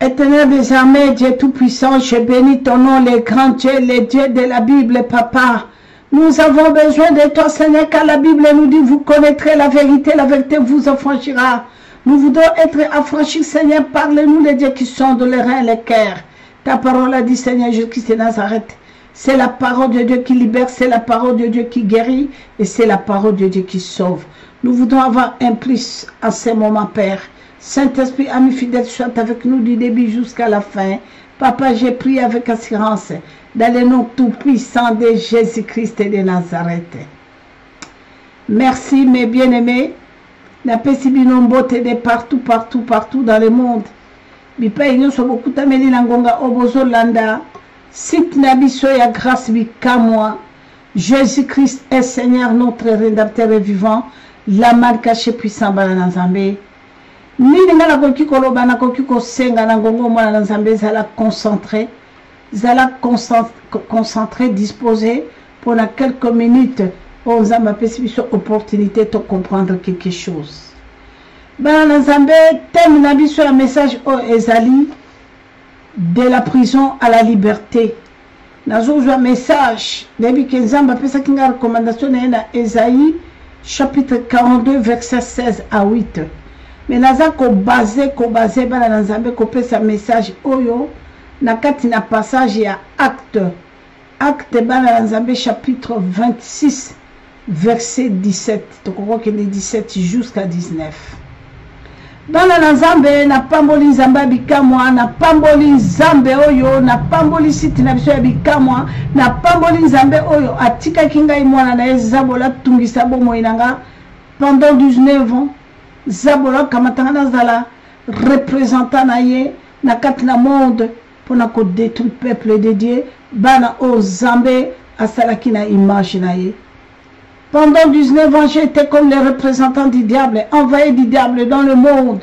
Éternel des armées, Dieu Tout-Puissant, je bénis ton nom, les grands dieux, les dieux de la Bible, Papa. Nous avons besoin de toi, Seigneur, car la Bible nous dit, vous connaîtrez la vérité vous affranchira. Nous voudrons être affranchis, Seigneur, parle-nous les dieux qui sont dans les reins et les cœurs. Ta parole a dit, Seigneur Jésus-Christ de Nazareth, c'est la parole de Dieu qui libère, c'est la parole de Dieu qui guérit, et c'est la parole de Dieu qui sauve. Nous voudrons avoir un plus à ce moment, Père. Saint-Esprit, ami fidèle, sois avec nous du début jusqu'à la fin. Papa, j'ai prié avec assurance dans le nom tout-puissant de Jésus-Christ de Nazareth. Merci, mes bien-aimés. La paix si binombote de partout dans le monde. Bipa inyo so beaucoup tameli langonga obozo landa. Site nabiso ya grâce bikamwa. Jésus-Christ est Seigneur, notre rédempteur et vivant. La mal caché puissant balanazambe. Nini ngala koki koloba na koki kosenga na ngongo mwana na Nzambe zala concentré, disposé pour na quelques minutes on Nzambe apesi biso opportunité de comprendre quelque chose. Bana na Nzambe thème na biso un message au ezali de la prison à la liberté. Nazo un message debi que Nzambe apesa kinga recommandation na Esaïe chapitre 42 verset 16 à 8. Mais naza ko basé bana na Nzambe ko pesa message oyo na kati na passage ya acte bana na Nzambe chapitre 26 verset 17 to ko ke 17 jusqu'à 19. Bana na Nzambe na pamboli Nzambe bikamwa na pamboli Nzambe oyo na pamboli site na biso ya bikamwa na pamboli Nzambe oyo atika kinga imwana na ezabola tungisa bomo inanga pendant 19 ans. Zabola kamatanga zala représentant na ye na kati na monde pour na ko détruire peuple de Dieu bana o Nzambe asalaki na image na ye. Pendant 19 ans, j'ai été comme les représentants du diable, envoyé du diable dans le monde.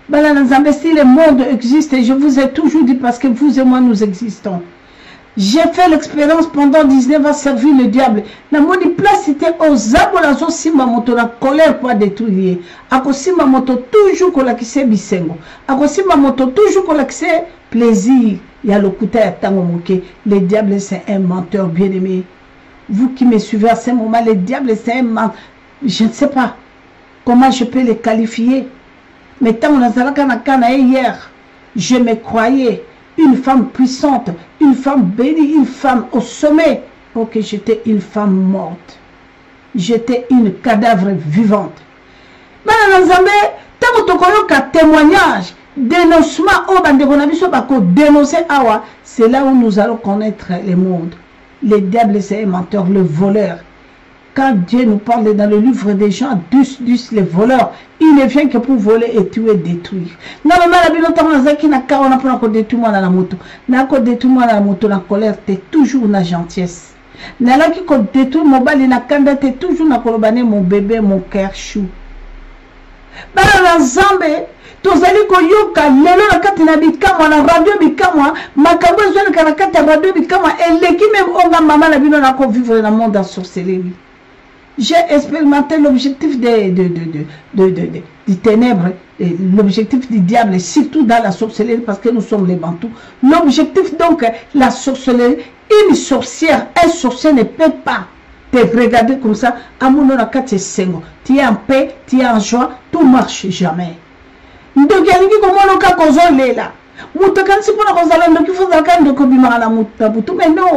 Bana Nzambe, si le monde existe, je vous ai toujours dit parce que vous et moi nous existons. J'ai fait l'expérience pendant 19 ans servir le diable. Na moni place c'était aux abolazo simba moto la colère pour détruire. Ako simba moto toujours ko la kise bisengo. Ako simba moto toujours ko la kise plaisir. Ya lokuta ya tango moke. Le diable c'est un menteur bien-aimé. Vous qui me suivez à ce moment, le diable c'est un menteur. Je ne sais pas comment je peux le qualifier. Mais tant on a kana hier, je me croyais une femme puissante, une femme bénie, une femme au sommet. Ok, j'étais une femme morte. J'étais une cadavre vivante. Mais dans Nzambe, tant que témoignage, dénoncement, dénoncer awa, c'est là où nous allons connaître le monde. Le diable, c'est un menteur, le voleur. Quand Dieu nous parle dans le livre des gens, les voleurs, il ne vient que pour voler et tuer, détruire. Normalement, la Bible dit na détruire la moto. Na ko détruire la moto, la colère, t'es toujours na gentillesse. Na la qui ko détruire mon bali na kanda, t'es toujours na kolobane mon bébé, mon cœur chou. Bana na Nzambe, tozali ko yoka lelo na kati na bikamwa na radio bikamwa, makambo ezwana na kati ya radio bikamwa, eleki même onga mama na bino na ko vivre dans le monde en sorcellerie. J'ai expérimenté l'objectif du ténèbre, l'objectif du diable, surtout dans la sorcellerie, parce que nous sommes les Bantous. L'objectif donc, la sorcellerie, une sorcière, un sorcier ne peut pas te regarder comme ça, à mon nom, tu es en paix, tu es en joie, tout marche jamais. Mais non,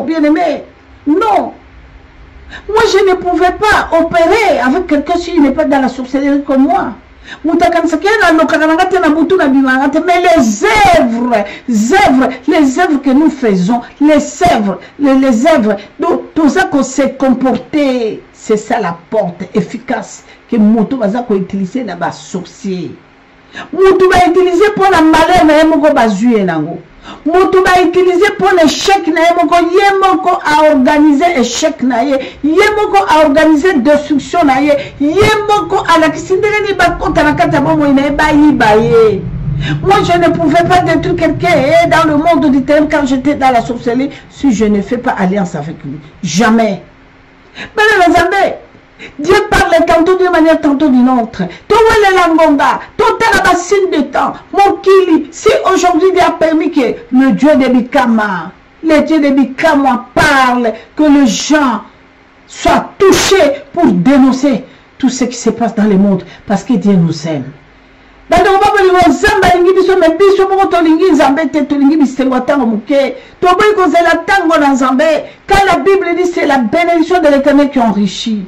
bien aimé, non. Moi, je ne pouvais pas opérer avec quelqu'un s'il n'est pas dans la sorcellerie comme moi. Mais les œuvres que nous faisons, les œuvres, tout ça qu'on s'est comporté, c'est ça la porte efficace que Moutou va utiliser dans la sorcier. Moutou va utiliser pour la malheur, mais il va jouer nango. Moutou va utiliser pour l'échec, yemoko a organisé échec, yemoko a organisé destruction, yemoko a la kisindere ba kota na kata bomo ina ba yibaye. Moi je ne pouvais pas détruire quelqu'un dans le monde du terrain quand j'étais dans la sorcellerie si je ne fais pas alliance avec lui. Jamais. Mais les Nzambe, Dieu parle tantôt d'une manière, tantôt d'une autre. De temps. Si aujourd'hui Dieu a permis que le Dieu de Bikama, le Dieu de Bikama parle, que les gens soient touchés pour dénoncer tout ce qui se passe dans le monde, parce que Dieu nous aime. Quand la Bible dit c'est la bénédiction de l'Éternel qui enrichit.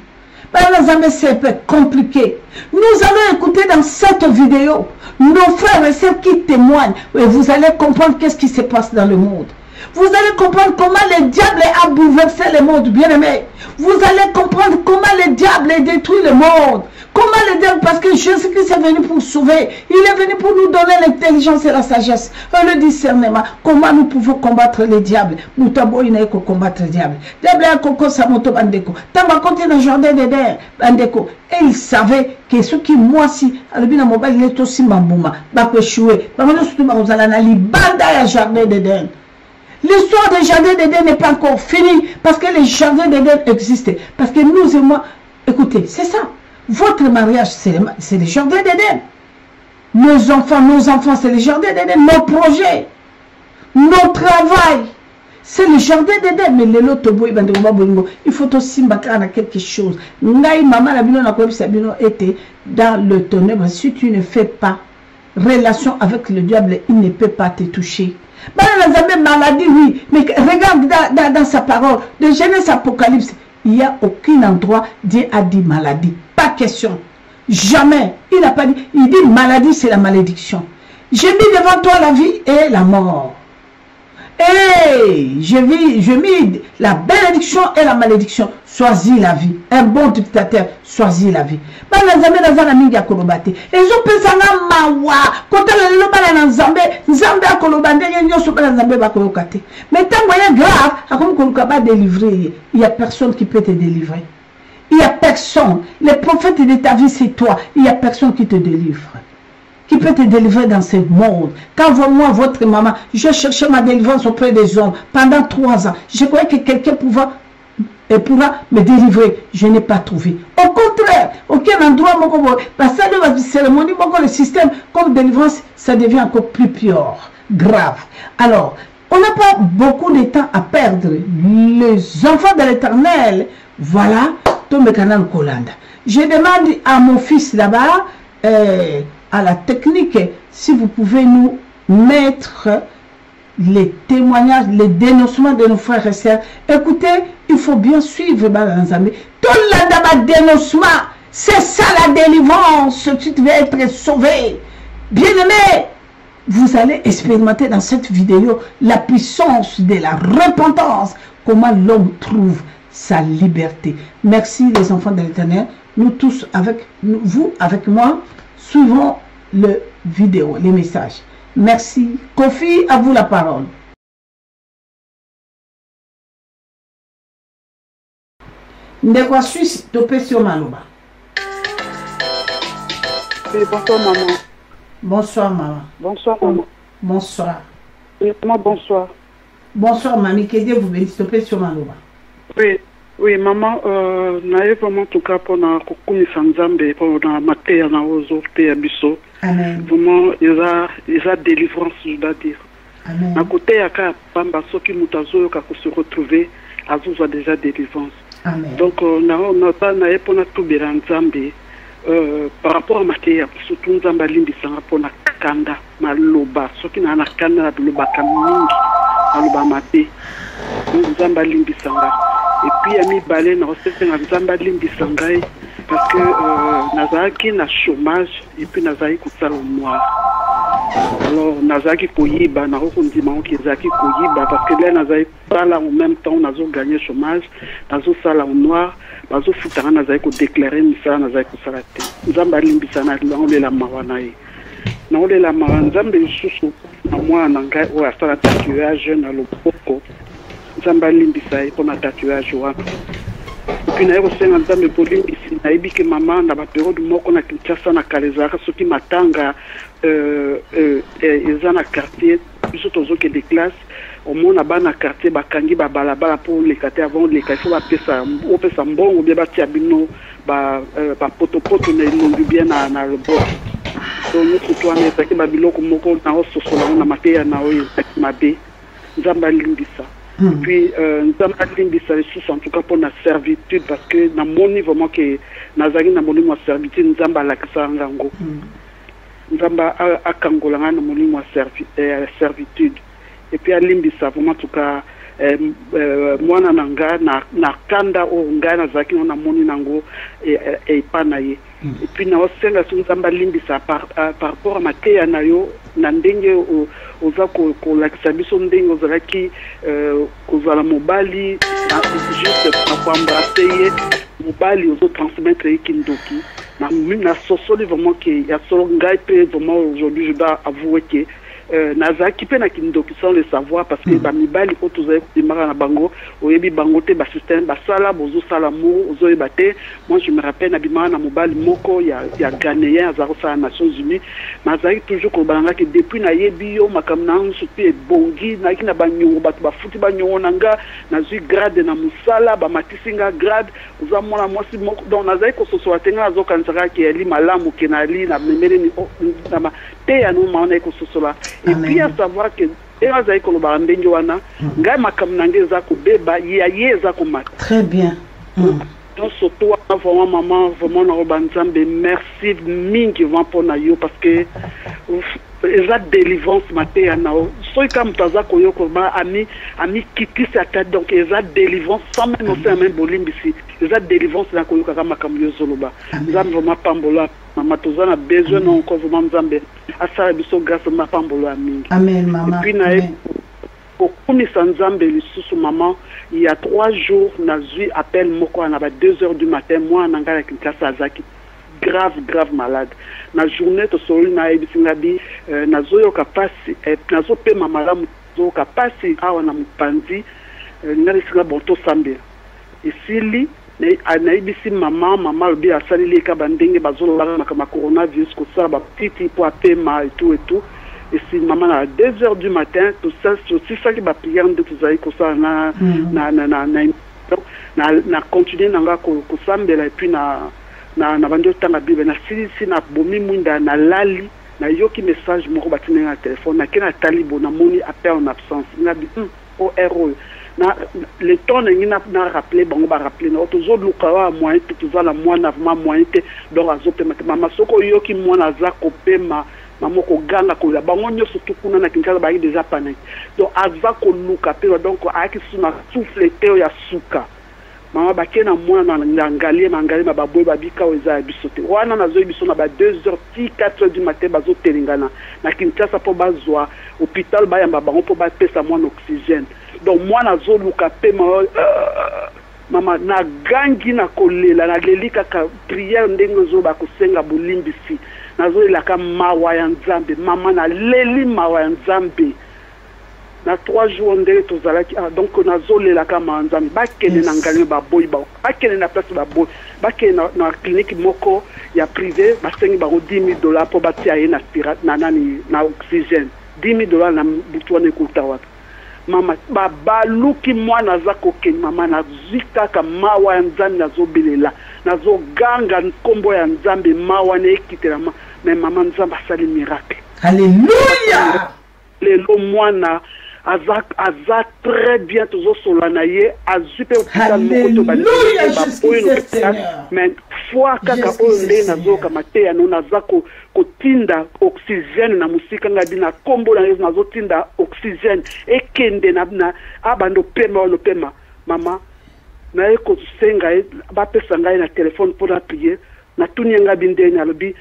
C'est un peu compliqué. Nous allons écouter dans cette vidéo nos frères et sœurs qui témoignent et vous allez comprendre qu'est-ce qui se passe dans le monde. Vous allez comprendre comment le diable a bouleversé le monde, bien-aimé. Vous allez comprendre comment le diable a détruit le monde. Comment le diable, parce que Jésus-Christ est venu pour sauver. Il est venu pour nous donner l'intelligence et la sagesse, et le discernement. Comment nous pouvons combattre le diable. Moutabo, il n'a qu'à combattre le diable. Diable a coco sa moto bandeko. Tamba compté dans le jardin d'Éden, bandeko. Et il savait que ce qui, moi, si, à l'objet mobile, il est aussi mambouma. Bakwe choué. Bamano surtout, Marozalana, li banda ya jardin d'Éden. L'histoire des jardins d'Éden n'est pas encore finie parce que les jardins d'Éden existent. Parce que nous et moi, écoutez, c'est ça. Votre mariage, c'est les jardins d'Éden. Nos enfants, c'est les jardins d'Éden. Nos projets, nos travail, c'est le jardin d'Éden. Mais les loto il faut aussi m'accorder quelque chose. Ngai maman la bino na ko bisa bino était dans le ténèbre. Si tu ne fais pas relation avec le diable, il ne peut pas te toucher. Maladie, oui, mais regarde dans sa parole de Genèse Apocalypse, il n'y a aucun endroit Dieu a dit maladie, pas question, jamais, il n'a pas dit, il dit maladie c'est la malédiction. J'ai mis devant toi la vie et la mort, et je mis la bénédiction et la malédiction. Choisis la vie. Un bon dictateur, choisis la vie. Et je pense mais tant que grave, il n'y a personne qui peut te délivrer. Il n'y a personne. Le prophète de ta vie, c'est toi. Il n'y a personne qui te délivre. Qui peut te délivrer dans ce monde. Quand moi, votre maman, je cherchais ma délivrance auprès des hommes pendant 3 ans. Je croyais que quelqu'un pourra me délivrer. Je n'ai pas trouvé. Au contraire, aucun endroit, parce que la cérémonie, le système comme délivrance, ça devient encore plus pire, grave. Alors, on n'a pas beaucoup de temps à perdre. Les enfants de l'Éternel, voilà, Tombe Canal Kolanda. Je demande à mon fils là-bas, à la technique, si vous pouvez nous mettre les témoignages, les dénonçements de nos frères et sœurs. Écoutez, il faut bien suivre Balanzambe. Tout le dénoncement, c'est ça la délivrance. Tu devais être sauvé. Bien-aimé, vous allez expérimenter dans cette vidéo la puissance de la repentance. Comment l'homme trouve sa liberté. Merci les enfants de l'Éternel. Nous tous, vous avec moi, suivons le vidéo, les messages. Merci. Kofi, à vous la parole. Ndekwa Suisse, topé sur Maloba. Oui, bonsoir maman. Bonsoir maman. Bonsoir maman. Bonsoir. Oui, maman, bonsoir. Bonsoir mamie, que Dieu vous bénisse, topé sur Maloba. Oui, maman, naye vraiment en tout cas pour na kukumisa nzambe pour na mateya na ozo te ya biso. Amen. Vraiment, il a délivrance, je dois dire. Amen. À côté, il y a Pamba Soki Mutazo qui se retrouver, à Zouzwa déjà délivrance. Amen. Donc, on n'a pas pour tout béran Nzambe par rapport à Matéa, surtout Nzamba Limbi Sanga pour na Kanda, Maloba, Soki na Kanda, na Loba Kamingi, Maloba Maté, Nzamba Limbi Sanga. Et puis, il y a mis balai dans le Nzamba Limbi Sanga. Parce que Nazaki na chômage et puis Nazaki kousala noir. Alors Nazaki koyiba na okondima okizaki koyiba parce que là Nazaki pas là en même temps nazo gagner chômage, nazo sala au noir, nazo futanga Nazaki ko déclarer misala Nazaki kosala te. Nzamba limbisa na la mawana ye. Na ole la mawana Nzambe susu na mwana ngai o asala tatouage na loboko. Nzamba limbisa ye pour na tatouage wa. Puis na yeko senga Nzambe polimbisi na ebike mama na ba période moko na Kinshasa na Kalezaka soki matanga eza na quartier biso tozoke des classes au mona bana quartier bakangi babalabala pour les quartiers avant les quartiers opesa mbongo bien batia bino ba potopoto na ilongi bien na le bord donc nous toi mais ça que babiloko moko na ososola na mateya na oyo mabe nzamba limbisa puis nzamba limbisa les sous en tout cas pour la servitude parce que na moni vraiment que nazaki na moni mo servitude nzamba la kisangango nzamba akangola na moni mo servitude et puis alimbisa vraiment en tout cas mwana nanga na kanda o nga na zaki na moni nango e panaye et puis na osenga nzamba limbisa par rapport à mateya na yo na ndenge oza ko lakisa biso ndenge ozalaki kozala mobali juste pour embrasser ye mobali ozo transmettre kindoki na sosoli vraiment que ya solo ngai pe vraiment aujourd'hui je dois avouer que nazaki pe na kindoki sans le savoir parce que ba mibali ko tozali dimara na bango oyebi bango te ba système ba sala bozo sala mo ozo ebate moi je me rappelle na bimara na mobali moko ya ghanéen azaro sa Nations Unies nazaki toujours ko balanga que depuis na yebi yo makamna nsupi e bongi na kina banyo batu ba futi banyo nanga na zui grade na musala ba matisinga grade oza mona mwasi moko donc nazaki ko soso atenga azo kansaka ki ali malamu kenali na memele ni na te ya no maona ko soso la. Et puis à savoir que ezayi ko loba ndenge wana ngai makam nange za ko beba ya za ko mat. Très bien. Donc surtout vraiment maman vraiment na robanzambe merci mingi vraiment pour na yo parce que eza délivrance mateya na so comme taza ko yo ko ba ami kiki sa tête donc eza délivrance sans même aussi même bolimbisi eza délivrance na ko yo kaka makam yo zoloba nzambe vraiment pambola mama tozana besoin non ko vraiment nzambe asala biso grâce ma pambola mingi. Amen maman. Et puis na pour nzambe lisusu maman il y a 3 jours nazui appel moko na ba 2h du matin moi nangala kinshasa azaki grave malade na journée to soli na ebisinga bi nazoyo kapasi nazo pe mamalamu zo kapasi awa na mupanzi ngari singa bonto sambe isili na ibisi mama lobi asali ka bandenge bazolo la makama coronavirus ko sala ba petit pour apema et tout et si maman à 2h du matin tout ça c'est ça qui va prier de tout ça ko ça na continuer nanga ko sambela et puis na bando tanga bible na si na bomi mwinda na lali na yoki message moko batine na téléphone na kena talibo na moni appel en absence na bi o ero na le temps na rappeler bango ba rappeler na tozo lukawa moyen toza la mwana vraiment moyen te donc azopema mama soko yoki mwana za kopema mama ko ganga ko la bango nyoso tukuna na kinkaza ba déjà panique donc aza ko luka pe donc aki suna souffle te ya suka mama bakena mwana na ngalie baboy babika weza bisote wana nazo biso na ba 2h 4h du matin bazo telingana na Kinshasa po bazwa hôpital bayamba bango po ba pesa mwana oxygène donc mwana zo luka pe mama na gangi na kolela na lelika ka prière ndenge zo ba kosenga bolimbisi nazo ilaka mawa ya nzambe mama na leli mawa ya nzambe na 3 jours ndenge tozalaki donc nazolela kama nzambe bakene na ngani baboyi bakene na place baboyi bakene na clinique moko ya privé basengi bango $10,000 po batia ye na pirate na nani na oxygène $10,000 na butwana ekuta wapi mama baluki mwana za kokeni mama na zikaka mawa ya nzambe nazobelela nazoganga nkombo ya nzambe mawa na ekitela mais mama nzambe asali miracle. Alléluia. Lelo mwana aza très bien toujours solanaye azupe hôpital moko to mais fois kaka onde nazoka mateya no nazako kotinda oxygène na musika ngadi na kombo na nazo tinda oxygène ekende na abando pema mama na eko senga ba pesa ngai na téléphone pour appuyer na tunyanga binde na lobi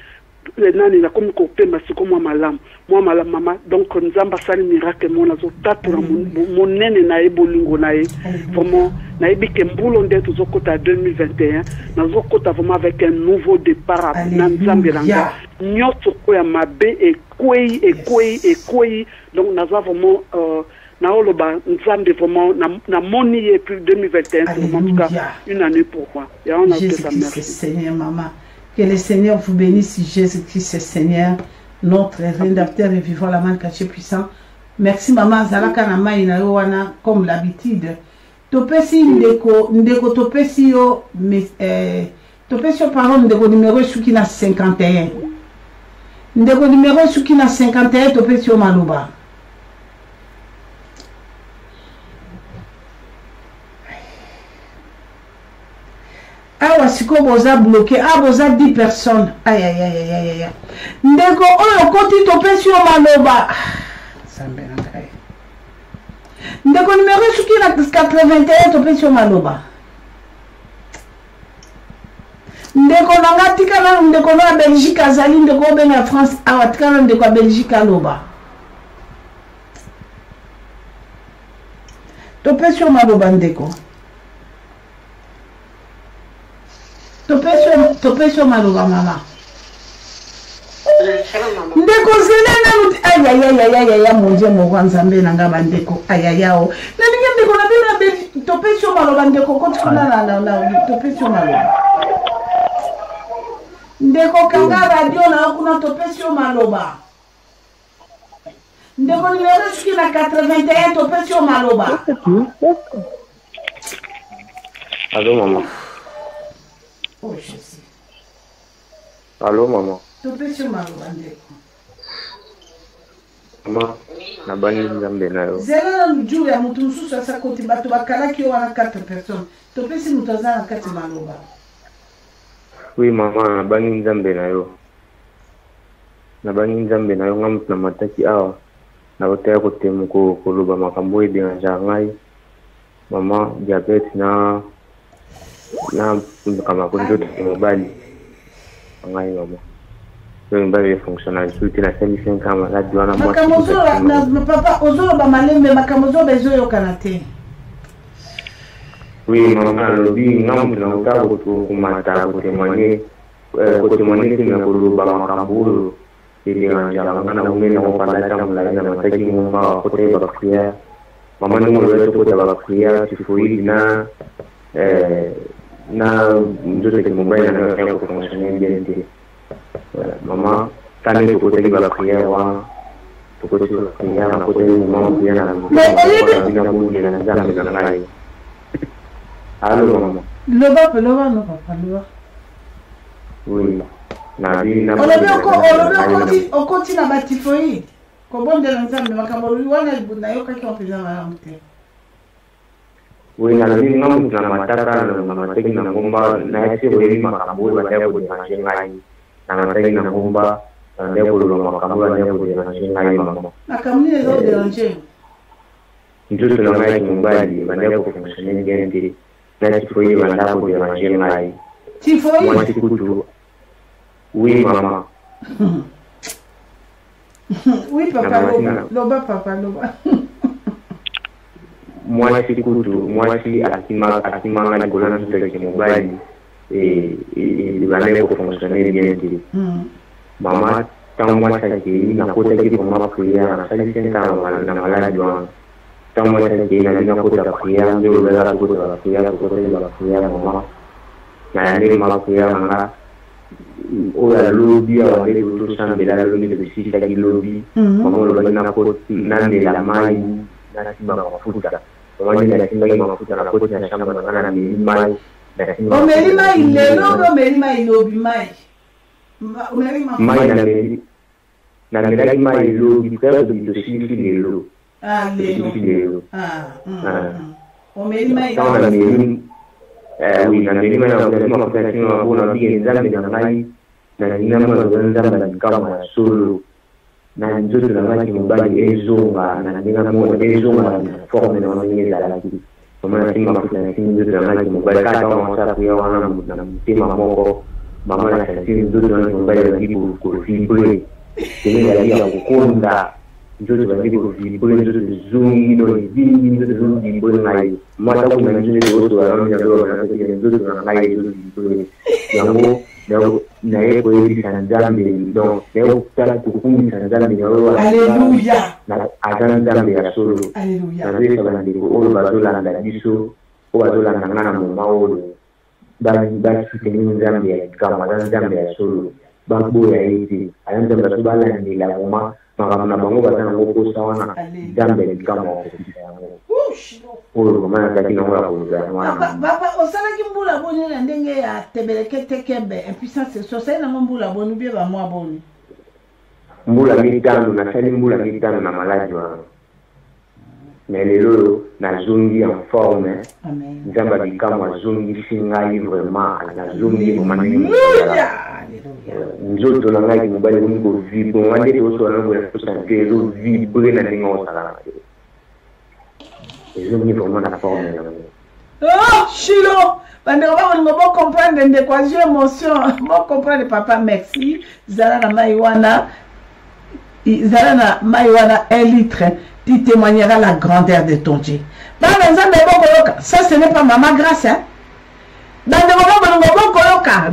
nani na komi ko pema siko mwa malamu mama donc nzamba sali miracle mona zo tatura monene na ebolingo na e vraiment na ebike mbulo nde to zokota 2021 na zokota vraiment avec un nouveau départ na nzambe langa nyoto ko ya mabe ekwei donc na vraiment na oloba nzambe vraiment na moni et plus 2021 c'est en tout cas une année pour moi et on a fait ça merci Seigneur maman. Que le Seigneur vous bénisse, Jésus-Christ, Seigneur, notre rédempteur et vivant, la main cachée puissant. merci maman zalaka na mai na yo wana comme l'habitude topesi ndeko topesi yo topesi yo parole ndeko numéro suki na 51 ndeko numéro suki na 51 topesi yo maloba awa siko boza bloqué boza 10 personnes aïe ndeko oyo koti topesi yo maloba sambe na ngai ndeko numéro suki na 81 topesi yo maloba ndeko nanga tikala ndeko na Belgique azali ndeko benga France awa tikala ndeko ya Belgique aloba topesi yo maloba ndeko topesi yo maloba mama ndeko zelena ayayayayaya mon Dieu moko nzambe nanga bandeko ayayao nalingi ndeko na bino topesi yo maloba ndeko kotikuna na topesi yo maloba ndeko kanga radio na kuna topesi yo maloba ndeko numéro suki na 81 topesi yo maloba Allô maman. Oh Jésus. Allô maman. Topesi yo maloba ndeko Mama nabani nzambe nayo. Zela na juu ya mutu mususu asa koti bato bakalaki yo wana 4 personnes topesi mutu aza na kati maloba. Oui mama nabani nzambe nayo. Nabani nzambe nayo ngamu na mataki awa. Na otaya kotemu koloba makambo ebenganja ngai. Mama diabete na kama konjoto mobali. Ngai mama. Yo mbali fonctionnel suite na 5 kama la diwana moi. Makamozo na papa ozolo ba malembe makamozo bezo yo kanate. Oui mama lobi ngamu na utako kumata kotemanye kina koloba makambo ebenganja ngana umena kopanda tamula na mataki ngomba kote ba prière. Mama ni mwezo kote ba prière tifoidi na njoto ke mobile na ya ko fonctionner bien dit. Voilà, maman, quand tu côté de la prière, tu côté de la prière, na côté du moment bien na Allô maman. Loba no papa loba. Oui. Na bi na. On continue na batifoïde. Ko bonde na nzambe makambo wana ibunda yo kaki opeza maramte. Oui, na bi ngamu na mataka na mateki na ngomba na yasi wewe makambo ba ya ko ngai. Nangatay na kumba ndio kuloma makambo ndio kuloma ngai mama. Makamni ndio déranger. Ndio tunamai nyumbani ndio kufunctionner bien na tifoi wanda ko déranger ngai. Tifoi? Moi sikutu. Oui mama. Oui papa loba papa loba. Moi sikutu, moi si akima na golana ndio nyumbani. Bana ko fonctionner bien dit. Mama tangwa saki na kota ki mama prière na sali senta na malade wa tangwa saki na kota prière ndio bala kota prière mama na ni mama prière na o la lobby a wale to sambe la lobby de sisi taki lobby mama lo na kota na la mai na simba mafuta mama ni na simba mafuta na kota na shamba na mai. Omelima ilelo omelima ilobi mai. Mai na meri mai ilobi kwa de sisi lelo. Lelo. Omelima ilobi. Oui, na meri mai na kwa bona bien nzambe na mai na nyama nzambe kama solo. Na njoto na mai mobali ezonga na ninga mo ezonga forme na nini la laki. Mama singa mafuta na singa ndio na maji mbaya kata mwanza pia wana na mtima moko mama na singa ndio na mbaya na jibu kufibule ile ya kukunda ndio na jibu kufibule ndio zungi ndio vingi ndio zungi mbele ngai mata kuna ndio wote wanaona ndio na ngai ndio kufibule yango na yeye hivi sana zambi ndio leo kutaka kukumu sana zambi ndio haleluya na azana zambi ya solo haleluya na vile kama ndiko olo bazola na biso o bazola na ngana mu maolo ba kiteni zambi ya kama zambi ya solo ba boya hivi anaanza basubala ni la mama makambo na bango baza nango posa wana nzambe likama okokisa yango oyo komana azalaki nango ya kozala wana papa osalaki mbula boni na ndenge ya tebeleke tekembe impuissance sosali nango mbula boni bie bamwa boni mbula mitano nasali mbula mitano na maladi wana mais lelo nazongi en forme nzambe likama azongisi ngai vraiment nazongi komani nzoto na ngai mobali koni kovibre wande te osola nango ya sante ezovibre na ndenge osala na te ezongi vraiment na forme yango Chilo bandeko bakolingo bocomprendre ndeko azwi émotion bocomprendre papa merci zala na mai wana 1 litre tu témoigneras la grandeur de ton Dieu. Ça ce n'est pas maman grâce hein.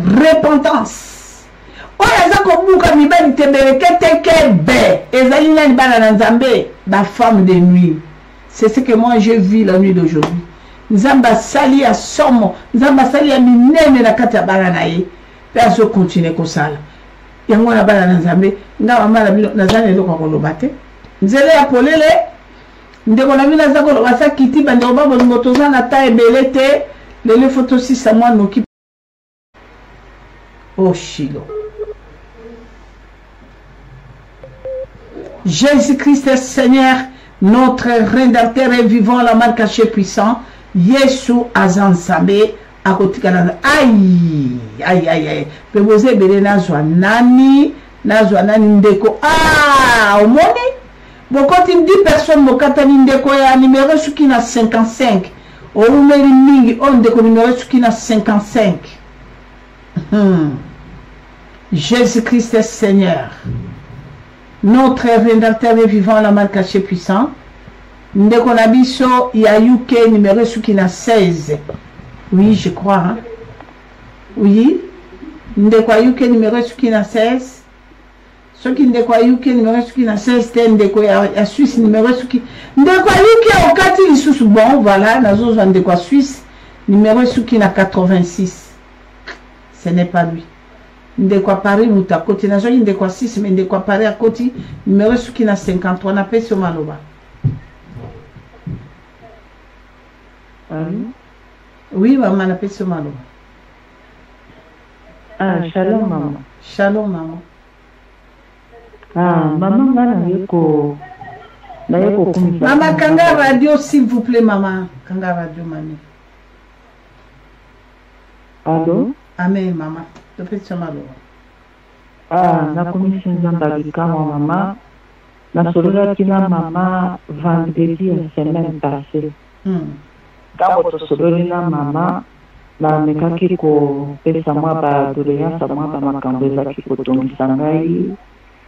Repentance. La femme de nuit. C'est ce que moi je vis la nuit d'aujourd'hui. Nzamba sali à somo, nzamba sali à minene na kata baranaye. Perso continue comme ça. Yango na bana nzambe, nga mama na zane lo ko lobate. Nzele ya polele ndeko na mina za ko basa kiti bando babo ngotoza na ta ebelete lele photo si sa moi noki. Oh Chilo. Jésus-Christ est Seigneur, notre rédempteur et vivant, la marque cachée puissant. Yesu azansambe akotikana. Aïe aïe aïe aïe. Peboze bele nazwa nani ndeko. Ah, omoni? Bokoti 10 personnes mokatani ndeko ya numéro suki na 55. Orumeri mingi on ndeko numéro suki na 55. Jésus-Christ est Seigneur. Notre rédempteur est vivant, la marque cachée puissant. Ndeko nabiso ya UK numéro suki na 16. Oui, je crois. Hein? Oui. Ndeko UK numéro suki na 16. Ce qui ndeko UK numéro suki na 16 ten ndeko ya Suisse numéro suki. Ndeko UK okati lisusu bon voilà nazo ndeko Suisse numéro suki na 86. Ce n'est pas lui. Ndeko Paris muta côté nazo ndeko 6 mais ndeko Paris à côté numéro suki na 53 na pesi maloba. Oui, maman, on appelle ce malo. Ah, shalom, maman. Shalom, maman. Ah, maman, maman, Kanga Radio, s'il vous plaît, maman. Kanga Radio, mamie. Allô? Amen, maman. Tu peux ce malo. Ah, la commission d'Ambalika, maman. La soirée qui la maman, vendredi, la semaine passée. Kama tosololi na mama na mekaki kopesa mwa badoléance mwa bamakambo ezalaki kotongisa ngai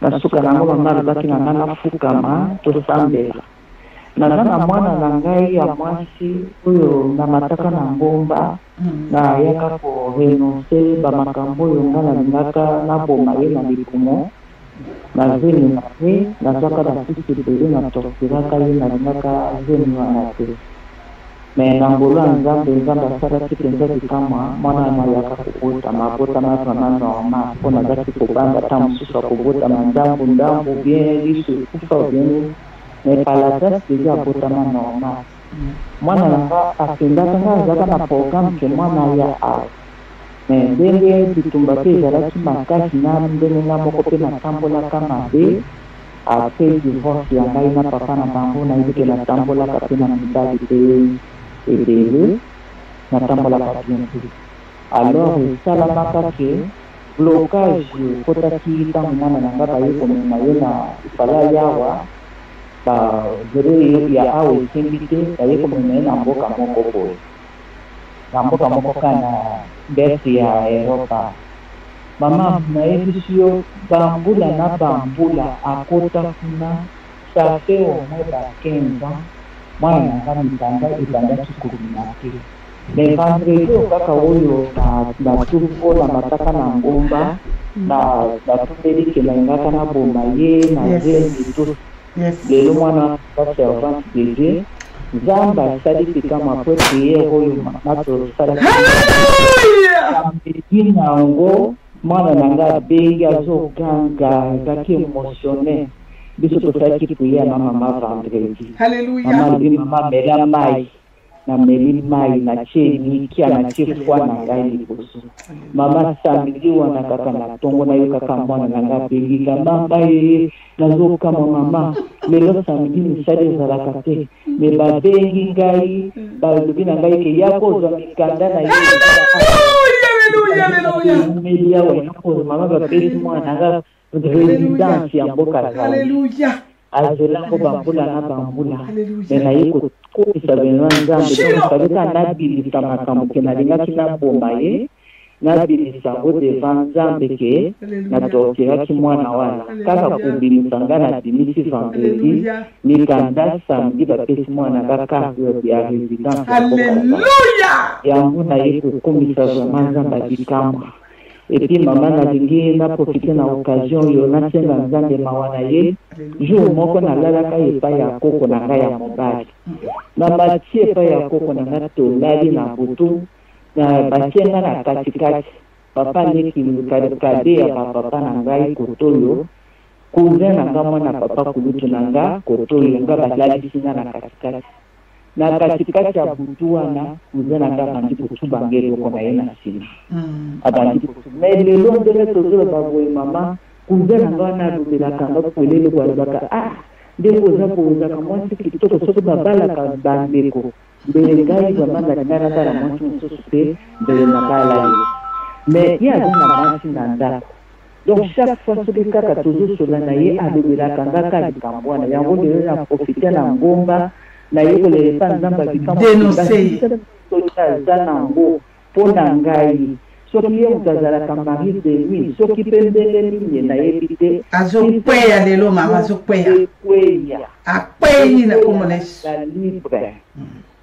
na suka nango mama alobaki na nga nafukama tosambela naza na mwana na ngai ya mwasi oyo na mataka na ngomba nayaka korenonce bamakambo oyo nga nalingaka naboma ye na libumo nazemi na ye nazwaka basusi ebele na torturaka ye nalingaka zemi wana te mais nangolo nzambe asalaki mpenza likama mwana mayaka kobotama abotama vraimen normal mpo nazaki kobanga ta mosusu akobotama ndambu bien liso ekufa bien mais palasas deja abotama normal mwana nanga akendaka nga azaka na programme ke mwana ya awa mais ndenge bitumba mpe ezalaki makasi na ndenge nga moko mpe natambolaka mabe apres divorce ya ngai na papa na bango nayebi ke natambolaka mpe na mibali te ebele natambolaka bien te alors esalamaka ke blocage ekotaki ntango mwana na nga baye komema ye na ifala yawa bazere ya awa esengi te baye komema ye na mboka moko boye na mboka moko kana bese ya eropa mama nayebisi yo bambula na bambula akota kuna safe omwe ba 15 ans mwana nanga mitanda ebandaki kobima te mais vendredi okaka oyo natuko na mataka na ngomba natumbeli ke nalingaka naboma ye na zembi to lelo mwana baservante de dieu nzambe asali pikama po priere oyo mama tosalaki nango mwana nanga abengi azoganga ezalaki émotionnel biso tosaki priere na mama vendredi. Alléluia. Mama mela mai na meli mai na cheni kia na chefwa na ngai liboso. Mama samedi wana kaka na tongo na yo kaka mwana na nga belika mama ye nazoka mama lelo samedi misali ezalaka te me babengi ngai balobi na ngai ke ya kozwa mikanda na ye. Alléluia. Media wana kozwa mama bapesi mwana nga résidence ya mboka zao. Alléluia. Azelango bambula na bambula mena yeko kopisa beno nzambe kabeka nabilisa makambo ke nalingaki naboma ye nabilisa ngo devant nzambe ke natokiraki mwana wana kaka kobimisa nga na dimisi vendredi mikanda samedi bapesi mwana nga karte ya résidence yango naye kokomisa vraimen nzambe abikamwa. Et puis maman nalingi na profiter na occasion yo na senga nzambe mawana ye jour moko na lalaka epai ya koko na ngai ya mobali na batie epai ya koko na ngai tolali na butu na batienga na katikati papa leki kade ya papa na ngai kotoyo cousin na nga mwana papa kulutu na nga kotoyo nga balali singa na katikati na katikati ya butu wana cousin na nga bandi kotuba ngeli oko na ye na sima abandi mais lelo ndenge tozoloba boye mama cousin na nga wana alobelaka nga polele balobaka ndenge oza kozaka mwasi kitoko soki babalaka bandeko mbele ngai vraimen nalinga natala mwasi mosusu mpe mbele nabala ye mais ye aza na mwasi na ndako donc chaque fois soki kaka tozosola na ye alobelaka nga ka likambo wana yango lelo na profite na ngomba na ye kolelepa nzambe aza nango mpo na ngai soki ye moto azalaka mari de nuit soki mpe ndenge nini nayebi te azokweya lelo mama azokweya akweyi na komonesa libre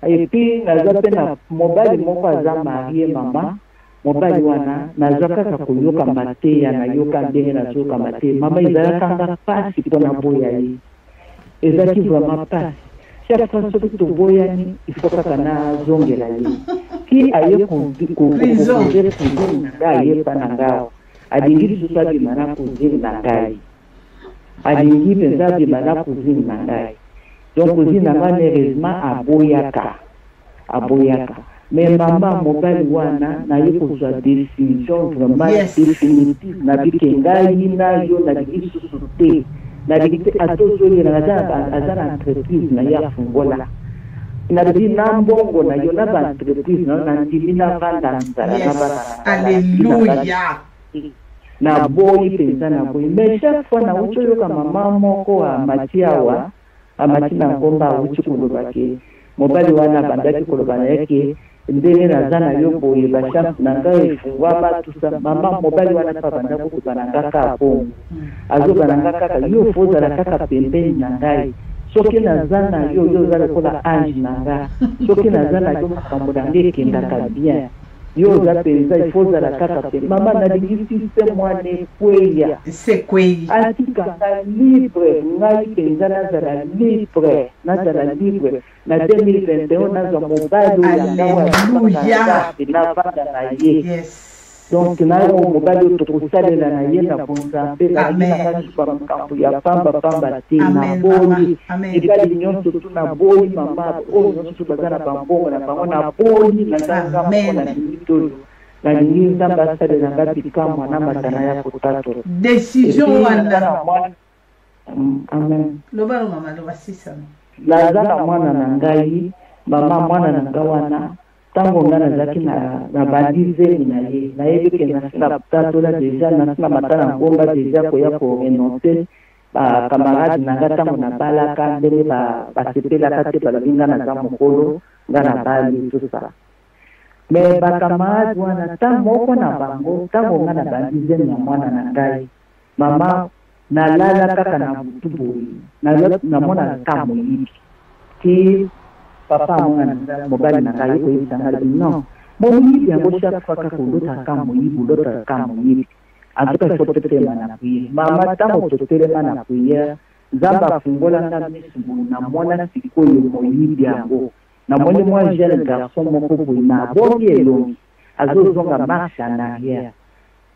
epuis naza mpe na mobali moko aza marie mama mobali wana naza kaka koyoka mateya nayoka ndenge nazoyoka mateya mama ezalakanga mpasi mpona boya ye ezalaki vraiment mpasi chaque fois soki toboyani ifo kaka nazongela ye ki aye kokonze kuzini na ngai ayepa na ngao alingi lisusu abima na kuzini na ngai alingi mpenza abima na kuzini na ngai donc kuzini na ngai heureusement aboyaka mais mama mobali wana naye kozwa décision vraiment définitive nabike ngai nayo nalingi lisusu te nalingi te atozoyela aza na entreprise na ye afungola nabi na mbongo na yo na baentreprise na ndimi na vanda nzala na bana Alléluia. na boyi mpenza na boyi mais chaque fois na uti oyoka mama moko amati awa amati na ngomba awuti koloba ke mobali wana bandaki koloba na yeke ndenge naza na yo boye bachance na ngai efungwama tusa mama mobali wana mpa bandaki koloba na nga kaka bongo azoba na nga kaka yo fozala kaka pembeni na ngai soki naza na yo oza lokola ange na nga soki naza na yo makambo na ngai ekendaka bien yo oza mpenza ifo ozala kaka pe mama nalingisi se mwana ekweya atikanga libre ngai mpenza nazala libre na 2021 nazwa mobali oyangawa navanda na ye donc nayo mobali oyo tokosalela na ye na bonza mpe nalinaka makambo ya pamba te na boyi ebali nyonso tu na boyi mama oyo nyonso baza na bambongo na bango na boyi nazanga mpona limite oyo nalingi nzambe asalela nga bikamwa na matana ya kotatolo décision wana amen loba mama loba sisana naza na mwana na ngai mama mwana na nga wana tango nga nazalaki na bandi zemi na ye nayebi ke nasi na tatola deja nasi na mata na ngomba deja koya korenonce bakamarade na nga tango nabalaka ndenge basepelaka te balobi nga naza mokolo nga nabali tusa me bakamarade wana tango moko na bango tango nga na bandi zemi ya mwana na ngai mama nalala kaka na butu boye namona ka moyibi ti papa mwana mobali na ngai koyebisanga lobi non moyibi yango chaque fois kaka olotaka moyibi olotaka moyibi antuka ifo totelema na priere mama ntango totelema na priere nzambe afungolanga misu namona sikoyo moyibi yango namoni mwa jeune garçon moko boye nabongi elongi azozonga marche en arrière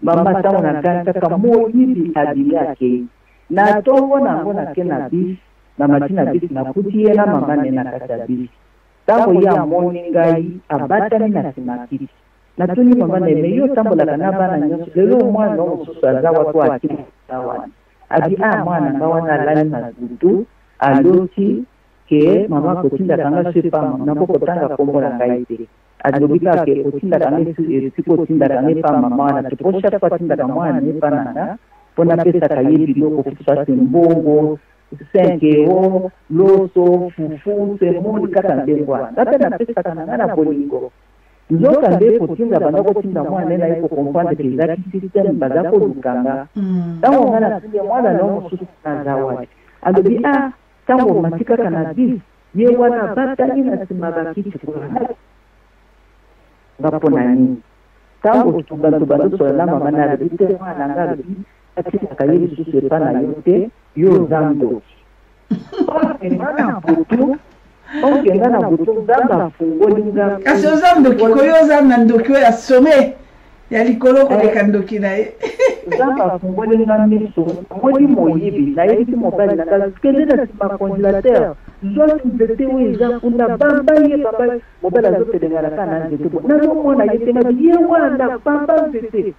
mama ntango na ngai kaka moyibi abili akei na tongo nango na ke na bis na matina bis na kuti ye na mama ne na kata bis tango ya moni ngai abatani na simakiti na tuni mama ne meyo tambola kana bana nyonso lelo mwana mosusu aza watu akitawana abi mwana ngawana lali na zutu aloti ke mama kotinda kanga sepa na kokotanga kombo na ngai te adobika ke kotinda kanga siko tinda kanga pa mama na tuposha kwa tinda kanga mwana ne panana pona pesa kayibi loko kusa mbongo senkeo loso fufu semoni kata ndengwa data na pesa kana na bolingo nzoka nde kotinda bana kotinda mwana na iko comprendre que la système bazako lukanga tango ngana tinde mwana no mususu na zawadi adobi tango matika kana bi ye wana bata ina simaga kitu kwa ngapo nani tango tubantu so na mama na bite mwana ngabi katika kayibi susu pana yote yo zando ngana butu ngana butu zamba fungolinga kasi zando kikoyo zamba ndoki ya some ya likolo ko kandoki nae zamba fungolinga miso ngodi moyibi na yiti mobile na kaskele na sima congélateur zote mbete weza kuna bamba ye baba mobile zote dengala kana nzeto na romo na yete na ye wanda bamba mbete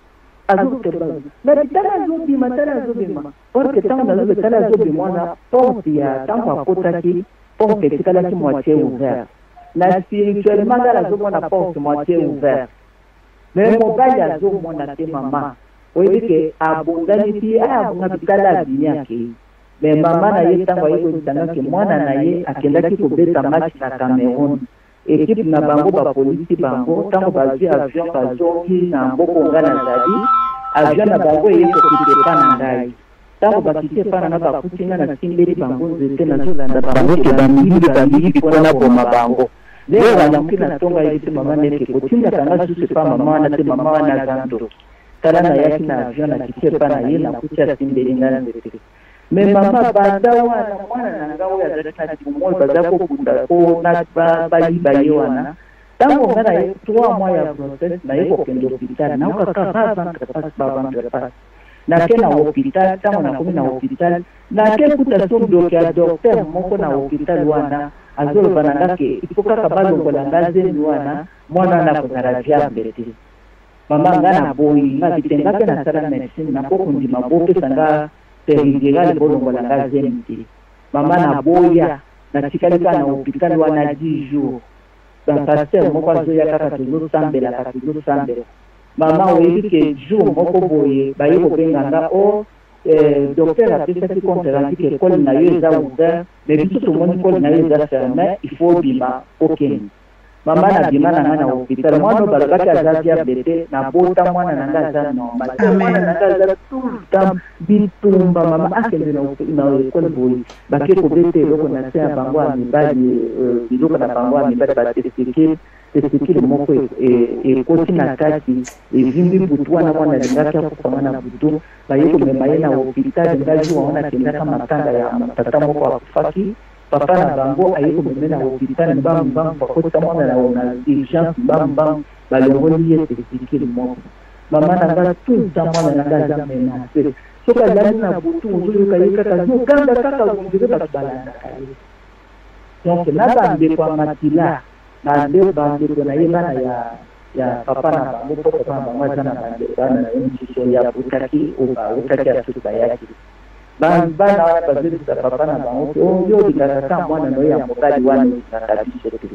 azote baba na bitala zobi matala zobi ma porque tango na zobi tala zobi mwana pompi ya tango akotaki pompe tikala ki moitié ouvert na spirituellement la zomo na porte moitié ouvert mais mobile ya zomo na te mama oyebi ke abondani ti abonga bitala binia ke mais mama na ye tango ayeko tanga ke mwana na ye akendaki kobeta match na Cameroun équipe na bango ba polisi bango tango bazwi avion bazongi na mboko ngana zali avion na bango yeko kitepa na ngai tango bakite pana na bakutinga na simbeli bango nzete na zolanda bango ke bamili pona boma bango leo wanamkina tonga yiti mama neke kotinga kanga susu pa mama na te mama na zanto tala na yaki na avion na kite pana ye na kutia simbeli ngana nzete me mama banda wana mwana na ngawo ya zata timoy bazako kunda ko na bayi wana tango ngana ye 3 mois ya process na ye ko kendo hospital na ukaka baba na ke na hospital tango na kumi na hospital na ke kuta sondo ya docteur moko na hospital wana azolo bananga ke ipoka kabalo ngola ngaze wana mwana na kuzara diabetes mama ngana boyi na bitenga ke na sala medicine na ko kundi mabope sanga terigal bolongo la ngaze mti mama na boya na tikalika na hospital wana 10 jours dans pasteur moko azoya kaka tulu sambela mama oyebi ke jour moko boye baye kobenganga docteur apesaki conférence ke ekole na yo eza ouvert mais biso tomoni ekole na yo eza ferme il faut bima okende mama na bima na nga na hopital mwana balobaki aza diabete na bota mwana na nga aza normal mwana na nga aza tout le temps bitumba mama akende na ekole boye bake kobeta eloko na se ya bango ya mibali biloko na bango ya mibali bateseke moko ekoti na kati evimbi butu wana mwana alingaki akufanga na butu baye komema ye na hopital ngazi waona kendaka matanga ya tata moko akufaki papa na bango aye komeme na hopital mbambam bakota mwana na urgence mbambam balongoli ye teseke moko mama na nga tuta mwana na nga aza menase soki azali na butu ozoyoka ye kaka zokanda kaka ondire bato balandaka ye donc na bandeko ya makila na bandeko na ye bana ya papa na bango po papa na bango aza na bandeko bana na ye mosusu ya butaki bautaki ya soki bayaki bana wana bazolisa papa na bango ke oyo olingaka ta mwana no ya mobali wana olingaka biso te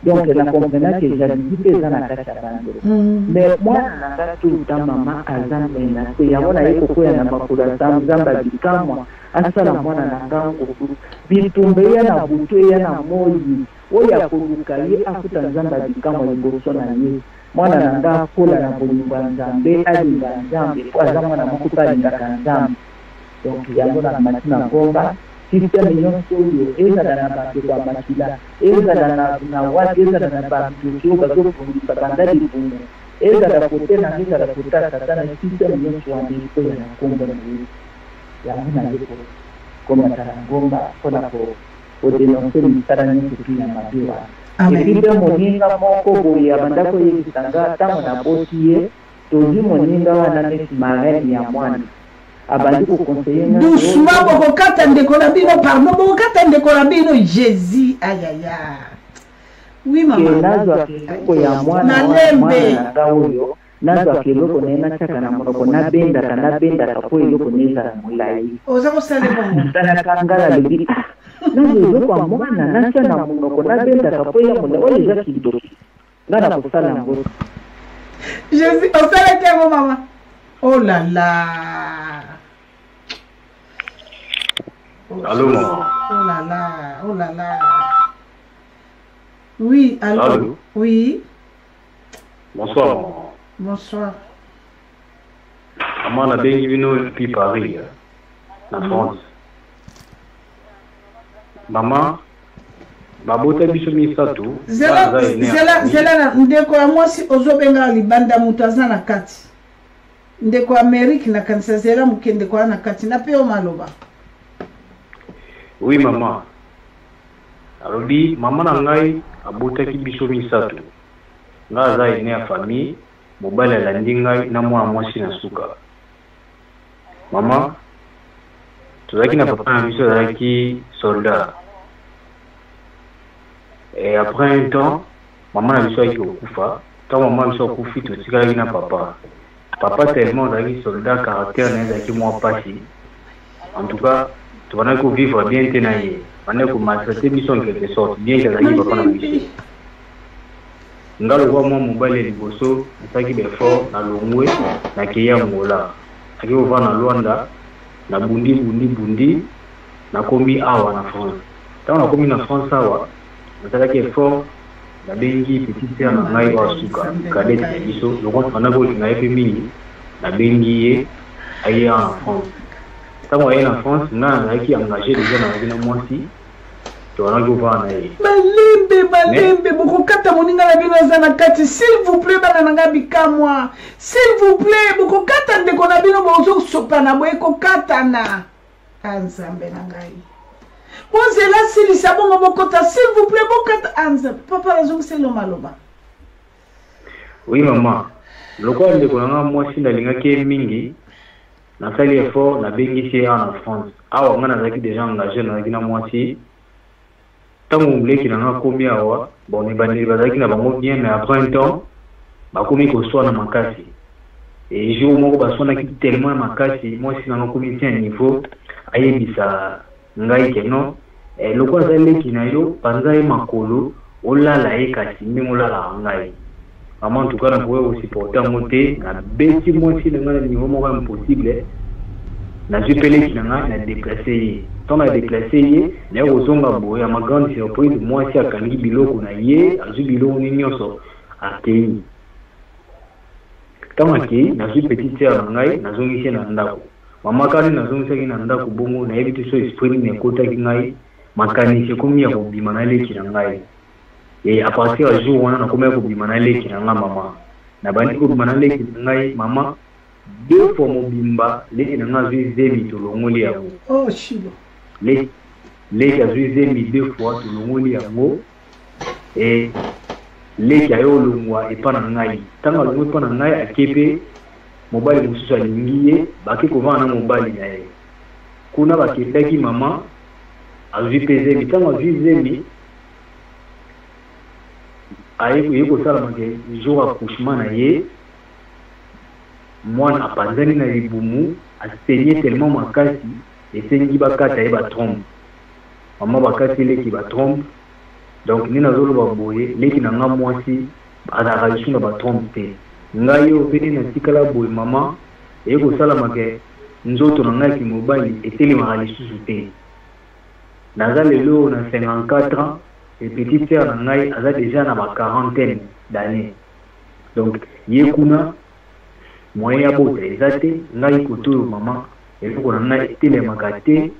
donc na comprena ke jalousie mpe eza na kati ya bandeko mais mwana na nga tuta mama aza menase yango na ye kokwea na makolo ya zamba bikamwa asala mwana na nga ngokulu bitumba eya na butu eya na moyi oyo akoluka ye afuta nzambe bikamwa liboso na ye mwana na nga akola na bolingo ya nzambe alinga nzambe po aza mwana moko mpe alingaka nzambe donc yango na matina ngomba systeme nyonso oyo ezala na bandeko ya makila ezala na wati ezala na bamituki oyo bazofundisa banda libumu ezala kote na ezala kota tata na systeme nyonso wana ekoya na nkombo na ye yango na ye komatala ngomba mpona kodenonse misala nyonso tu ya mabe wana epi mpe moninga moko boye abandako yebisanga ntango na bosi ye tozwi moninga wana neti marene ya mwana abandi ko conseiller doucement boko kata ndeko na bino pardon boko kata ndeko na bino Jésus ayaya oui maman nazo ko ya mwana na oyo nazo akiloko nena chaka na monoko na benda ko iloko neza mulai oza ko sale bongo sana kangala lebi nazo ko mwana na chana na monoko na benda ko ya mulai oyo za kidogo ngana ko sala ngo Jésus o sale ke mo mama oh là là allô maman oh là là oh là là oui allô oui bonsoir maman. Bonsoir. Maman, on a bien vu depuis Paris, en France. Maman, babota biso misatu. Zela ndeko ya mwasi ozobenga libanda mutaza na kati. Ndeko Amerique na kanisa zela mukende kwa na kati na peo maloba. Oui maman. Alobi maman na ngai abota ki biso misatu. Nga za ine ya famille. Mobile alandi ngai na mwana mwasi na suka. Mama, tozalaki na papa na biso azalaki soldat. Et après un temps, maman na biso ayaki kokufa. Tant maman na biso akufi totikalaki na papa. Papa tellement azalaki soldat, caractère na ezalaki mwa pasi. En tout cas, tobandaki kovivre bien te na ye. Bandaki komaltraiter biso en quelque sorte. Bien ezalaki papa na biso. Ngalo kwa mwa mobile liboso asaki befort na longwe na keya ngola aki ova na Luanda na bundi na kombi awa na France tango na kombi na France awa nasalaki effort na bengi petite sœur na ngai wa suka kadete ya biso lokon ana ko na yepe mingi na bengi ye aye en France tango aye na France nga nazalaki engagé déjà na mwasi Malembe, beaucoup kata moninga la bino zana kati, s'il vous plaît, bananga bikamwa, s'il vous plaît, beaucoup kata ndeko na bino bozo sopana boeko kata na anzambe nangai. Bonze la sili sabongo bokota, s'il vous plaît, bokata anzambe. Papa razong c'est lo maloba. Oui maman, lokwa ndeko nanga mwasi ndalingaki mingi, na sali effort na bengi chez en France. Awa nga nazaki déjà engagé na kina mwasi. Tant que vous qui n'en a commis à wa, bon, les bandits bazaki na bango bien, mais après un temps, bah commis qu'on soit dans ma casse. Et jour où bah soit tellement ma casse, moi si dans le comité un niveau, aïe bisa ngai keno, et le quoi zale qui n'a yo, panzaï makolo, ola la e kasi, mais ola la ngai. Maman en tout cas, on pouvait aussi porter à monter, na bêti moi si dans le niveau moins impossible. Na jupelé qui n'a déplacé. Tant à déplacé, mais aux onga boy, à ma grande surprise, moi si à Kangi Biloko na ye, à Zubiloko n'ignoso, à Kei. Tant à Kei, na zu petite sœur ngai, na zongi na ndako. Mama kani na zongi na ndako bongo, na yebi so esprit ne kota ki ngai, makani se komi ya kobima na leki na ngai. Et à partir du jour où on a komi ya kobima na leki na ngai mama. Na bandi kobima na leki na ngai mama. Deux fois mon bimba, les n'a vu zémi tout le monde à vous. Oh, chibo. Les a vu zémi deux fois tout le monde à vous. Et les qui a eu le mois et pas dans l'aïe. Tant que le mois pas dans l'aïe à Képé, mon bal est moussou à l'ingé, baké qu'on va en mon bal d'aïe. Kuna baké dagi maman, a vu pesé, mais tant que vu zémi, a eu que ça le jour accouchement d'aïe. Moi, à Panzani na libumu, a saigné tellement ma casse, et sengi bakata e ba trompe. Maman bakati le ki ba trompe. Donc ni na zolo ba boye, le ki na nga mwasi, ana raisu na ba trompe. Ngayo peni na tikala boye maman, e ko sala make nzoto na ngai ki mobali eteli ma raisu te. Naza lelo na 54 ans, et petite sœur na ngai aza déjà na ma quarantaine d'années. Donc yekuna moyen ya bota ezate ngai koto maman eloko na ngai telemaka te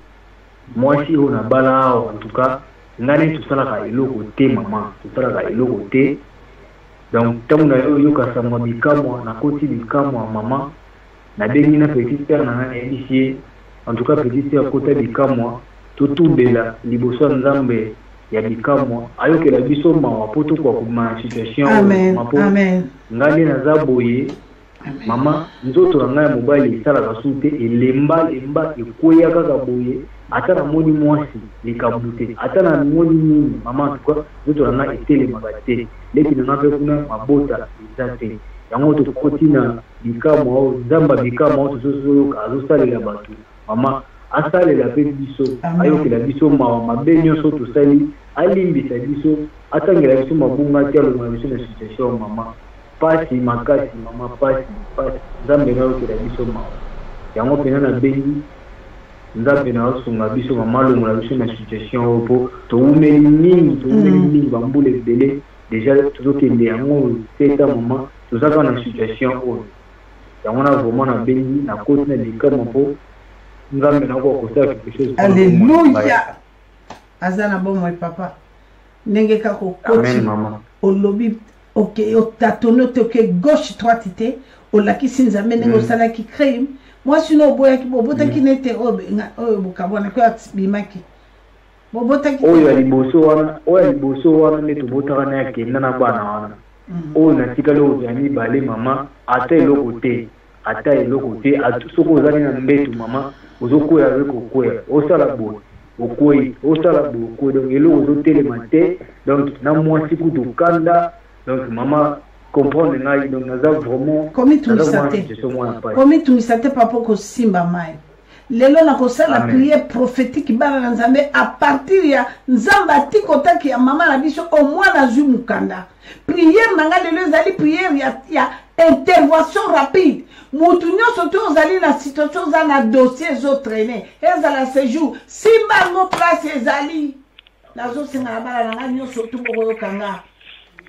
mwasi oyo na bala en tout cas ngai tosalaka eloko te maman tosalaka eloko te donc ntango na yo yokasangwa bikamwa nakoti bikamwa maman nabengi na petite sœur na ngai yebisi ye en tout cas petite sœur kota bikamwa totubela liboso ya nzambe ya bikamwa ayokela biso mawa po tokwa koma situation amen amen ngai naza boye Mama nzoto na ngai mobali sala ka sute elemba ekoya kaka boye ata na moni mwasi likabute ata na moni nini mama tukwa nzoto na ngai etelema te leki na ngai kuna mabota izate yango to kotina bikamo au zamba bikamo au soso azo salela batu mama asalela pe biso ayokela biso mabe nyonso tosali alimbisa biso atangela biso mabunga te alonga biso na situation mama pasi makasi mama pasi nzambe na okela biso mawa yango pena na bengi nzambe na osunga biso mama longola biso na situation oyo mpo toumeli mingi bambula ebele deja tozokende yango teta mama tozaka na situation oyo yango na vraiment na bengi na koti na likama mpo nzambe na kwa kosala quelque chose. Alléluia. Azana bomo papa. Ndenge kako koti olobi ok otatono toke gauche droite te olaki sinzambe ndenge osala ki crime moi sinon boya ki bobota ki nete oyo bokabona ko bimaki bobota ki oyo liboso wana ne tobotaka na yake na bana wana oyo na tikalo ozani bale mama ata eloko te soko ozali na mbetu mama ozokwea kokwea osala boye okwei osala boye donc eloko ozotelema te donc na mwasi kutu kanda donc maman comprendre ngai donc naza vraiment komi tumisate papa ko simba mai lelo na kosala prière prophétique bana na nzambe à partir ya nzamba tikotaki ya mama na biso au moins na zu mukanda prière nanga lelo ezali prière ya intervention rapide mutu nyonso te ozali na situation za na dossier ezotraîne ezala séjour simba ngo place ezali nazosenga na bana nanga nyonso tu bokoyokanga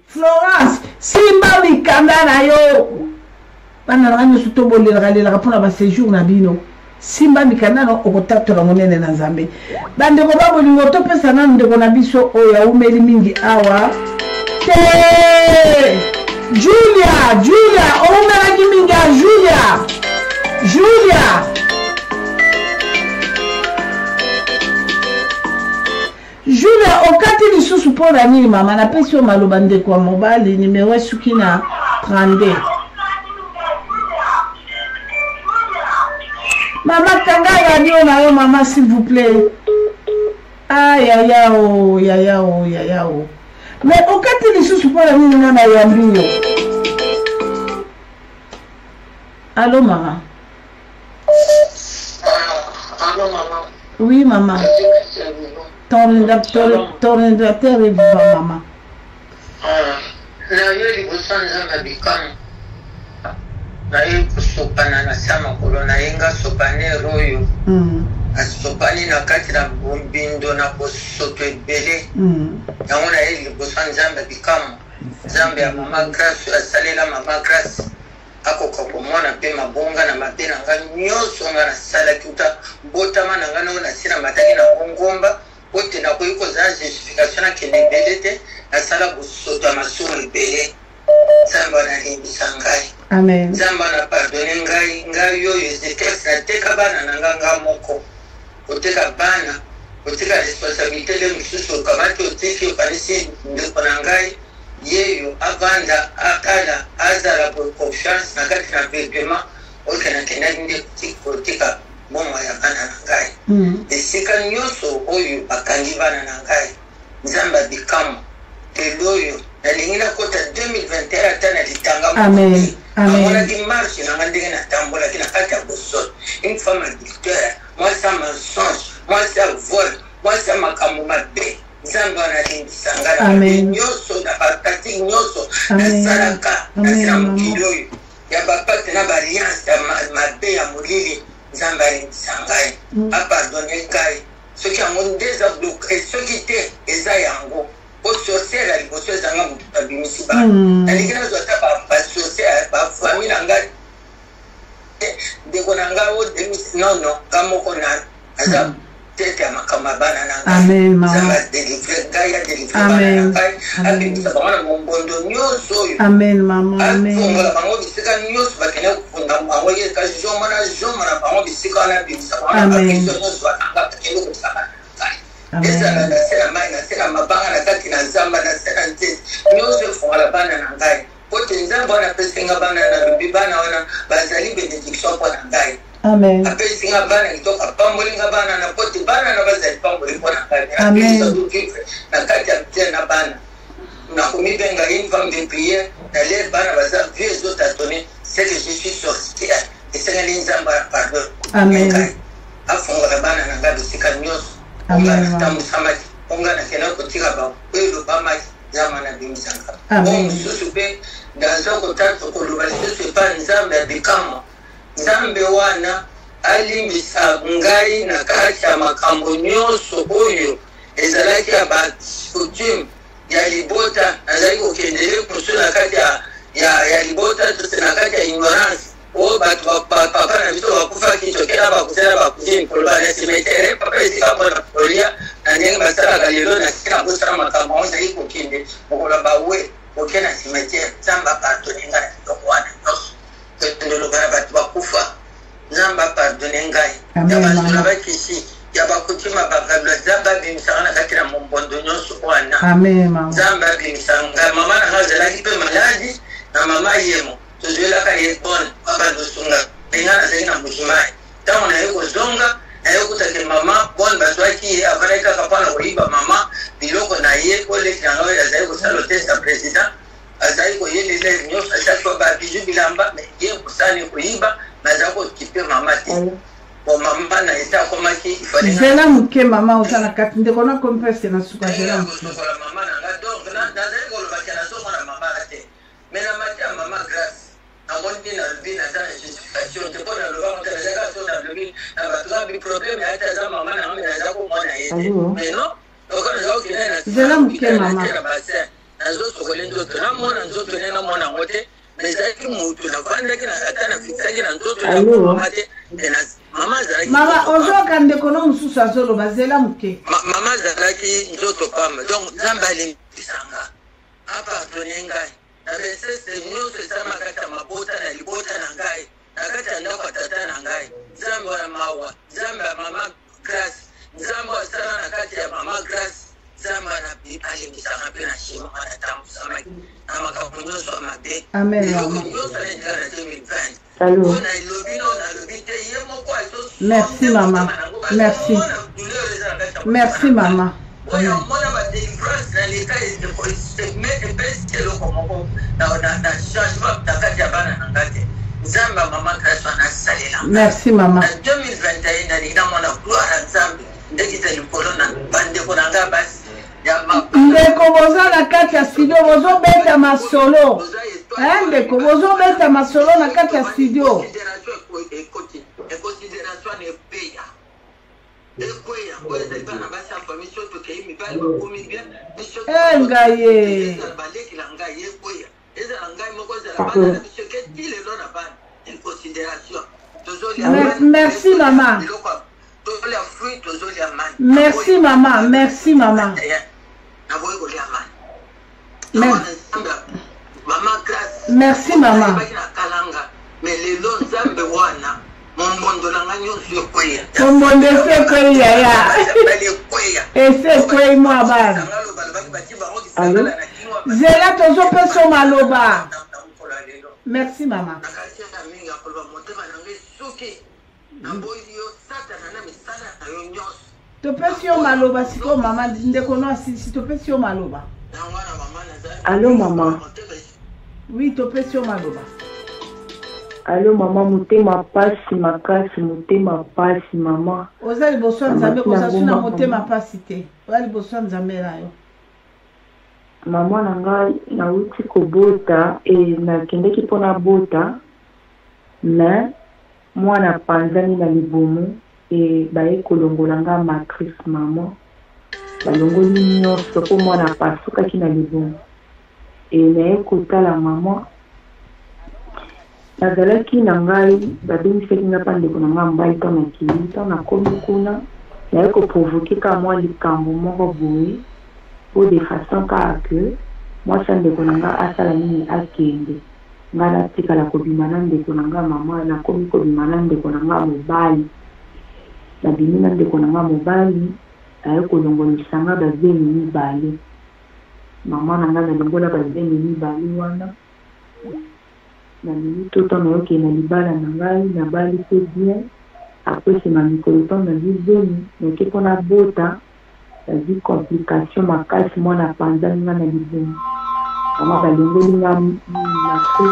Florence simba mikanda na yo bana nanga nyonso to bolelaka mpona baséjour na bino simba mikanda no okotatola monene na nzambe bandeko babolingo topesa nanu ndeko na biso oyo aumeli mingi awa te Julia oumelaki mingi a Julia okati lisusu mpona nini mama napesi yo maloba ndeko ya mobali nimero esuki na 32 mama kanga radio na yo mama s'il vous plaît yayao mais okati lisusu mpona nini nga na yambi yo allo mama oui mama ton ordinateur est vivant mama na yo liboso nzambe bikamo na ye kosopana na sa makolo na ye nga sopanere oyo asopani na kati na bombindo na kosoto ebele yango na ye liboso nzambe bikamo nzambe ya mama grâce asalela mama grâce akoka komona mpe mabonga na mabe na nga nyonso nga nasalaki uta mbotama na nga nango nasila mataki na ngongomba ote nakoki kozala justification nakende ebele te nasala bosoto ya masumu ebele nzambe analimbisa ngai nzambe anapardone ngai oyo ezekesi nateka bana na nga moko oteka bana otika responsabilité le mosusu okamati otiki okanisi ndeko na ngai yeyo avanda akala azala confiance na kati na pepema okenakendaki nde kotika bomo ya bana na ngai esika nyonso oyo bakangi bana na ngai nzambe abikamo telo oyo nalingi nakota 2021 ata na litanga moki amonaki marche nanga ndenge natambolaki na kati ya bosoto une femme adultère mwasi ya mensonge mwasi ya vol mwasi ya makambo mabe nzambe analimbisa ngai na mabe nyonso na bapratike nyonso nasalaka nasila mokili oyo ya bapacte na baalliance ya mabe ya molili nzambe alimbisa ngai apardone ngai soki yango nde eza bloke soki te eza yango osorciere liboso ezanga motu abimisi bana nalingi nazwa ata basorciere bafami na ngai ndeko na ngai odemisi nono nga moko na aza tete ya makambo ya bana na ngai adelivre ngai adelivre bana na ngai abimisa bango na mombondo nyonso oyo afungola bango bisika nyonso bakende kofunda bango yeka joma na bango bisika wana abimisa bango na bakristo nyonso bakanga bakende kotisa bana ezala nasela mai nasela mabanga na kati na nzamba nasela nzete nyonso efungola bana na ngai pote nzambe nzambe wana apesinga bana na lobi bana wana bazali bénédiction mpo na ngai amen apesinga bana kitoko apambolinga bana na poti bana na bazali pamboli mpo na ngai amen na kati ya mtie na bana nakomibenga une femme de prière nalie bana baza vie ezotatone c'est que je suis sorcière esengeli nzambe pardon amen afongola bana na ngai bisika nyonso onga natambusamaki onga nakenda kotika bakwelo bamaki nzambe nabimisanga o mosusu mpe naza kotata koloba lisusu epa nzambe ya bikamwa nzambe wana alimbisa ngai na kati ya makambo nyonso oyo ezalaki ya bacoutume ya libota nazali kokendele mosusu na kati ya libota tose na kati ya ignorance o bato papa na biso bakufaki tokela bakuzela bakuzini koloba na cimetiere papa esika mpona kolia na ndenge basalaka lelo nasika bosala makambo ngo ezali kokende okoloba we oke na cimetiere nzambe apardone ngai na kitoko wana nyonso tondolobana bato bakufa nzambe apardone ngai ya bato na bakisi ya bakutima bakabila nzambe abimisaka na kati na mombondo nyonso wana nzambe abimisaka ngai mama na ngai azalaki mpe maladi na mama yemo tozwelaka ye bone babandosunga enga nazali na mokimai ntango naye kozonga naye okutake mama bone bazwaki ye avanaki kaka mpona koyiba mama biloko na ye oleki na ngai azali kosala otesa président azali koyelela nyonso asaki wa babiju bilamba ye kosani koyiba nazali kokipe mama te bo mama na ete akomaki zela moke mama oza na kati ndeko nakomi presque na suka zela kosokola mama na ngai donc nazali kolobaki nazomona mama te mais na mati ya mama grâce amoni na lobi naza na justification te mpo na loba moto nazalaka so na lobi na bato za biproblème ate aza mama na ngai naza komona ye te mais non oko naza kokende na basin nazosokole nzoto namona nzoto ne namona yango te mais ezalaki motu navandaki ata na fikisaki na nzoto namama te mama azalaki mama ozoka ndeko no mosusu azoloba zela moke mama azalaki nzoto pamba donc nzambe alimbisanga apardone ngai na besese nyonso esama kati ya mabota na libota na ngai na kati ya ndako ya tata na ngai nzambe wana mawa nzambe ya mama grâce nzambe asala na kati ya mama grâce nzambe alimbisanga mpe na shima anatambusamaki na makambo nyonso ya mabe eloko nyonso anaendela na 2020 mpona elobi no nalobi te ye moko merci mama merci merci mama mona badelivrance na leka epesi eloko moko na changement na kati ya bana na nga te nzambe mama grâce wana asalela merci mama na 2021 nalingi namona gloire ya nzambe ndekita likolo na bandeko na nga basi ndeko boza na kati ya studio bozobeta masolo ndeko bozobeta masolo na kati ya studio ngaye merci mama merci mama merci mama merci mama mombondo esekweya ya esekweyi mwa bana zela tozopesa maloba merci mama topesi yo maloba sikoyo mama ndeko no asisi topesi yo maloba allo mama oui topesi yo maloba allo mama motema pasi makasi motema pasi mama oza liboso ya nzambe kozasu na motema pasi te oza liboso ya nzambe na yo mama na ngai nauti kobota nakendeki mpona bota me mwana panzani na libumu baye kolongola nga matrice mama balongoli nyonso mpo mwana pasukaki na libumu naye kotala mama nazalaki na ngai babengisaki nga mpa ndeko na nga mobali ntango nakili ntango nakomi kuna naye koprovoke ka mwa likambo moko boye po de façon kaka ke mwasi ndeko na nga asala nini akende nga natikala kobima na ndeko na nga mama nakomi kobima na ndeko na nga mobali nabimi na ndeko na nga mobali aye kolongolisa nga bazemi mibale mama na nga nalongola bazemi mibale wana na minute to na oke na libala na ngai na bali pe bien après c'est ma mikolo to na zizoni na ke pona bota la vie complication makasi mwana panzani nga na libeni mama balingoli nga na pe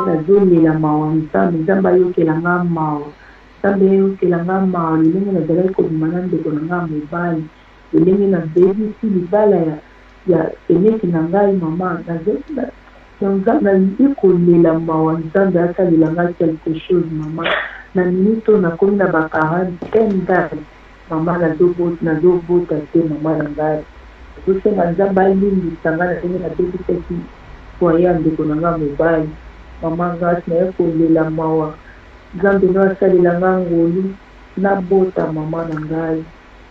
na zoni la mawa nzambe ayokela nga mawa nzambe ayokela nga mawa lelenge nazalaki kobima na ndeko na nga mobali lelenge na bebisi libala ya seneki na ngai mama nalingi kolela mawa nzambe asalela nga quelque chose mama na minute nakomi na ba-40 dale mama nazobota te mama na ngai azosenga nzambe alimbisa nga na ndenge nabebisaki foye ya ndeko na nga mobali mama ngati naye kolela mawa nzambe no asalela nga ngolu nabota mama na ngai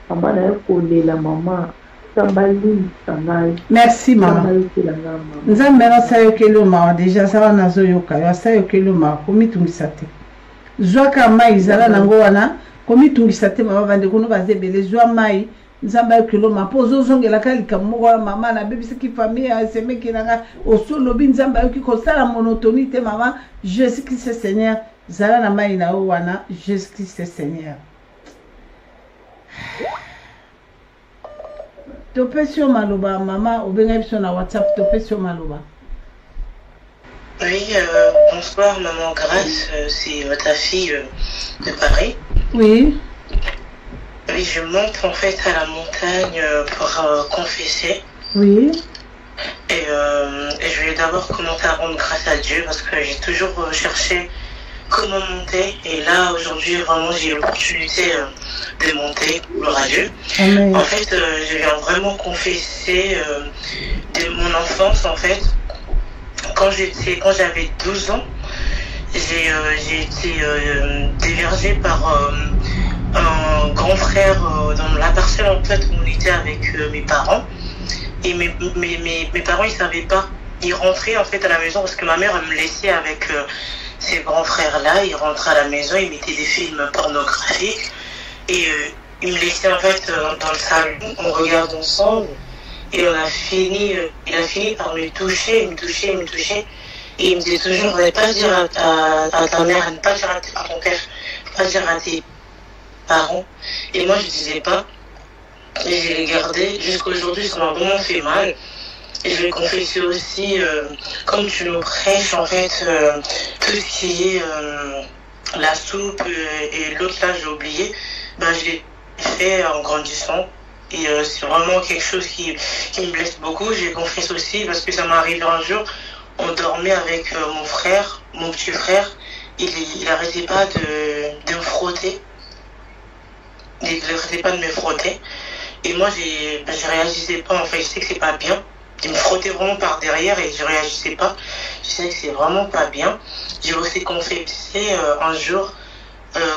mama naye kolela mama nzambe alimbisa ngai. Merci mama. Nzambe asayokeli mawa deja sawa nazoyoka yo asayokeli mawa komitungisa te zwaka mai ezala nango wana komitungisa te mama bandeko no bazebele zwa mai nzambe ayokeli mawa mpo ozozongelaka likambo moko wana mama nabebisaki famille asemeki nanga osolobi nzambe ayoki kosala monotonie te mama Jésus Christ Seigneur zala na mai na yo wana Jésus Christ Seigneur. Topesio maloba mama obenga biso na WhatsApp topesio maloba. Oui, bonsoir maman Grâce, c'est ta fille de Paris. Oui. Oui, je monte en fait à la montagne pour confesser. Oui. Et je vais d'abord commencer à rendre grâce à Dieu parce que j'ai toujours cherché comment monter. Et là, aujourd'hui, vraiment, j'ai l'opportunité de monter, gloire à Dieu. Amen. En fait, je viens vraiment confesser de mon enfance, en fait. Quand j'avais 12 ans, j'ai été dévergée par un grand frère dans la parcelle en fait où on était avec mes parents. Et mes parents, ils savaient pas. Ils rentraient en fait à la maison parce que ma mère, elle me laissait avec ces grands frères-là. Ils rentraient à la maison, ils mettaient des films pornographiques. Et ils me laissaient en fait dans le salon, on regarde ensemble. Et il a fini par me toucher. Et il me disait toujours, ne pas dire à ta mère, ne pas dire à ton père, ne pas dire à tes parents. Et moi, je ne disais pas. Et je l'ai gardé jusqu'à aujourd'hui, ça m'a vraiment fait mal. Et je vais confesser aussi, comme tu nous prêches, en fait, tout ce qui est la soupe et l'autre là, j'ai oublié, ben, je l'ai fait en grandissant. Et c'est vraiment quelque chose qui me blesse beaucoup. J'ai confessé aussi parce que ça m'est arrivé un jour. On dormait avec mon frère, mon petit frère. Il n'arrêtait pas de me frotter. Il n'arrêtait pas de me frotter. Et moi, je réagissais pas. En fait, je sais que c'est pas bien. Il me frottait vraiment par derrière et je réagissais pas. Je sais que c'est vraiment pas bien. J'ai aussi confessé un jour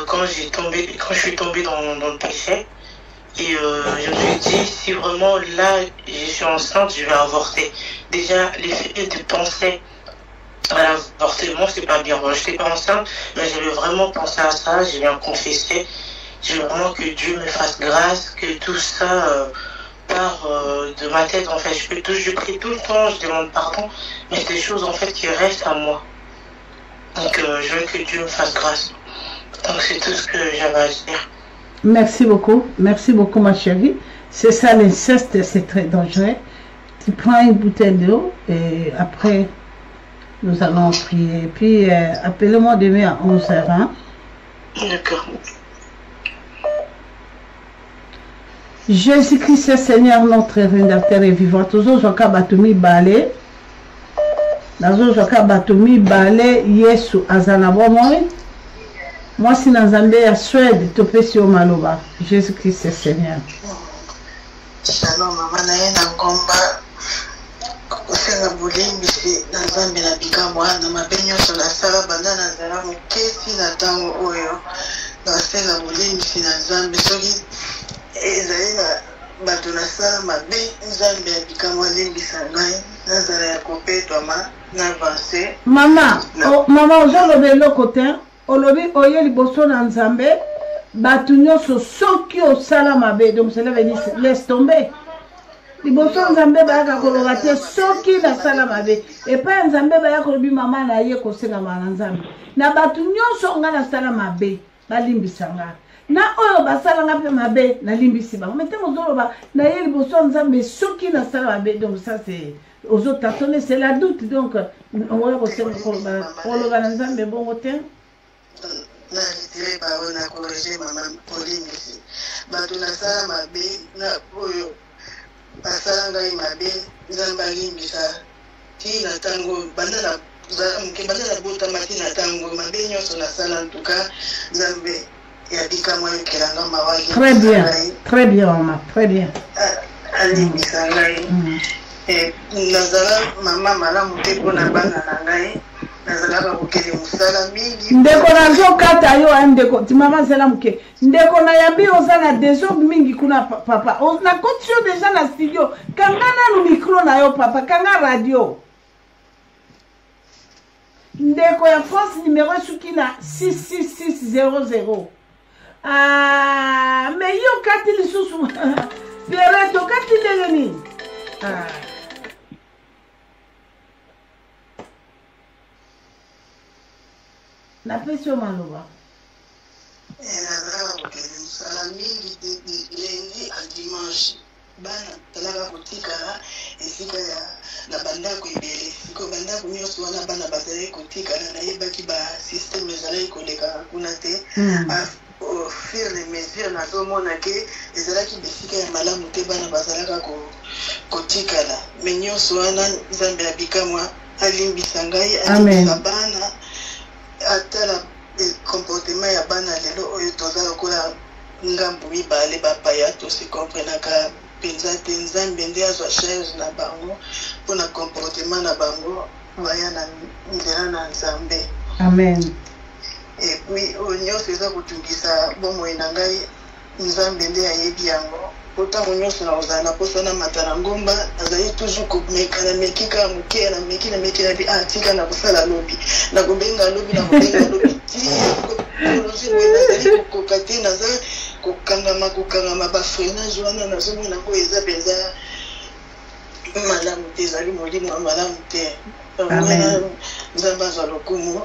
quand je suis tombée dans le péché. Et je me suis dit, si vraiment là, je suis enceinte, je vais avorter. Déjà, l'effet de penser à l'avortement, c'est pas bien. Bon, je n'étais pas enceinte, mais j'avais vraiment pensé à ça, je viens confesser. Je veux vraiment que Dieu me fasse grâce, que tout ça part de ma tête. En fait, je prie tout le temps, je demande pardon, mais c'est des choses en fait qui restent à moi. Donc, je veux que Dieu me fasse grâce. Donc, c'est tout ce que j'avais à dire. Merci beaucoup ma chérie. C'est ça l'inceste, c'est très dangereux. Tu prends une bouteille d'eau et après nous allons prier. Et puis appelez-moi demain à 11h. Hein? D'accord. Jésus-Christ, Seigneur, notre rédempteur et vivant. Toujours joka batumi balé. Nazo joka batumi balé Yesu azanabo moi. Moi, si dans Zambie, à Suède, tu peux sur Maloba. Jésus-Christ, Seigneur. Shalom, maman, na ngomba. Osenga bulimbi si na Zambie na bikamwa na mabenyo sur la sala banana zala mukesi na tango oyo. Na osenga bulimbi si na Zambie soki ezali na bato na sala mabe Zambie ya bikamwa limbi sangai na zala ya kopetwa na avance. Maman, ozoloba eloko te. Olobi oye liboso na Nzambe batu nyonso soki osala mabe donc cela veut dire laisse tomber. liboso nzambe bayaka koloba te soki nasala mabe epai nzambe bayaka kolobi mama na ye kosengama na nzambe na bato nyonso nga nasala mabe balimbisa nga na oyo basalanga mpe mabe nalimbisi bango me ntango ozoloba na ye liboso nzambe soki nasala mabe donc ça c'est ozotatone c'est la doute donc oya kosenga koloba na nzambe bongo te na retire parole na corriger mama polimbisi bato nasala mabe na oyo basala ngai mabe nzambe alimbisa ti na ntango banda na botama ti na ntango mabe nyonso nasala ntuka nzambe yabika mwa yokelanga mawaki très bien mama très bien alimbisa ngai nazala mama malamu te mpona bana na ngai nazalaka kokele mosala mingi ndeko nazokata yo ndeko ti mama zela moke ndeko na yabi oza na désordre mingi kuna papa nakoti yo deja na studio kanga nanu micro na yo papa kanga radio ndeko ya France numéro suki na 66600 me yo kati lisusu Pierre kati ndenge nini napesi yo maloba nazalaka kokele mosala mingi lundi a dimanche bana talaka kotikala esika na bandako ebele siko bandako nyonso wana bana bazalaki kotikala nayebaki basysteme ezalaki koleka kuna te au fur et mesure nazomona ke ezalaki bisika ya malamu te bana bazalaka kotikala me nyonso wana nzambe abikamwa alimbisa ngai alimbisa bana atala comportement ya bana lelo oyo toza lokola ngambu mibale bapaya tosi komprenaka mpenza te nzambe nde azwa charge na bango mpona comportement na bango baya na nzela na nzambe amen epuis oyo nyonso eza kotungisa bomoi na ngai nzambe nde ayebi yango po ntango nyonso nakozala na poso na mata na ngomba nazali toujours komekana meki kaka moke na meki nabi tika na kosala lobi nakobenga lobi nazali kokoka te naza kokangama bafrenage wana nazomona ngo eza mpenza malamu te ezali molimo ya malamu te nzambe azwa lokumu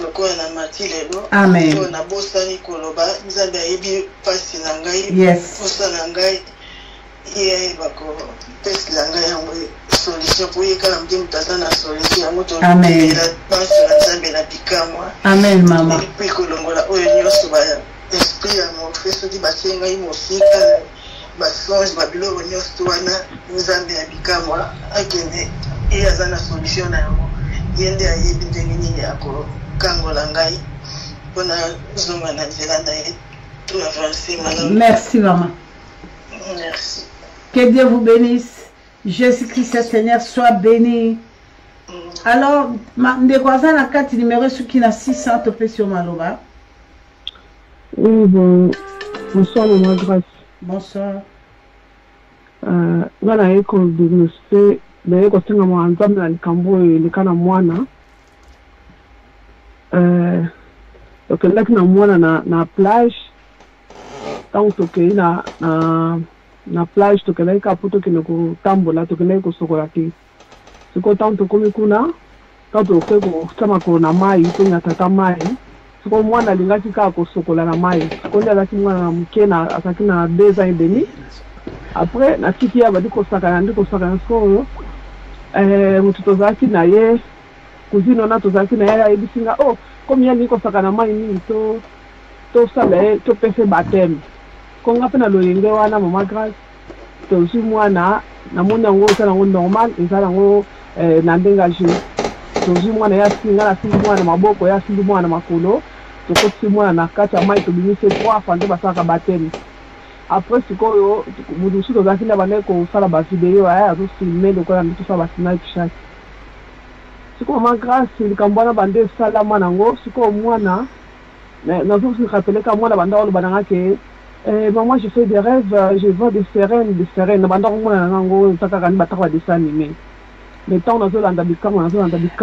lokola na mati lelo oyo nabosani koloba nzambe ayebi mpasi na ngai posa na ngai ye ayeba kopesela ngai yango solution po ye kala mde moto aza na solution yango tolobela mpasi na nzambe na bikamwa epi kolongola oyo nyonso baesprit ya mofe soki batie ngai mosika basonge babiloko nyonso wana nzambe ya bikamwa akende ye aza na solution na yango ye nde ayebi ndenge nini yako kangola ngai mpona zonga na nzela na ye tout avancé malamu. Merci maman. Merci. Que Dieu vous bénisse. Jésus-Christ Seigneur soit béni. Alors ndeko aza na kati numéro soki na 600 topé sur maloba. Oui, bonsoir maman Grâce. Bonsoir. Ngana yeko diagnostic na yeko senga mwa nzambe na likambo elekana mwana. Tokendaki na mwana na plage ntango tokei na plage tokendaki kapo tokende kotambola tokendaki kosokola te sikoyo ntango tokomi kuna ntango toke kotia makolo na mai tonyatata mai sikoyo mwana alingaki kaka kosokola na mai sikoyo nde azalaki mwana na moke azalaki na 2 ans et demi après natiki ye badi kosakana sikoyo moto tozalaki na ye cousine wana tozalaki na ye ayebisi nga komi ye lingi kosaka na mai mingi tosala ye topesa bateme konga mpe na loyenge wana mama Grâce tozwi mwana namoni yango eza nango normal eza nango na ndenge ya jeu tozwi mwana ye asinga nasimbi mwana na maboko ye asimbi mwana na makolo tokotisi mwana na kati ya mai tobimisi 3 fois nde basalaka bateme après sikoyo moto mosusu tozalaki nde bandeki kosala bavideo aye azofilme lokola nde tosala basinakishaki sikoyo mama Grâce likambo wana bande esalama nango sikoyo mwana nazorapeleka mwana banda oloba nanga ke maman je fais des rêves je vois des sirènes na banda komona nango eza kaka ni bataka badessin animé mais ntango nazolanda bikamwa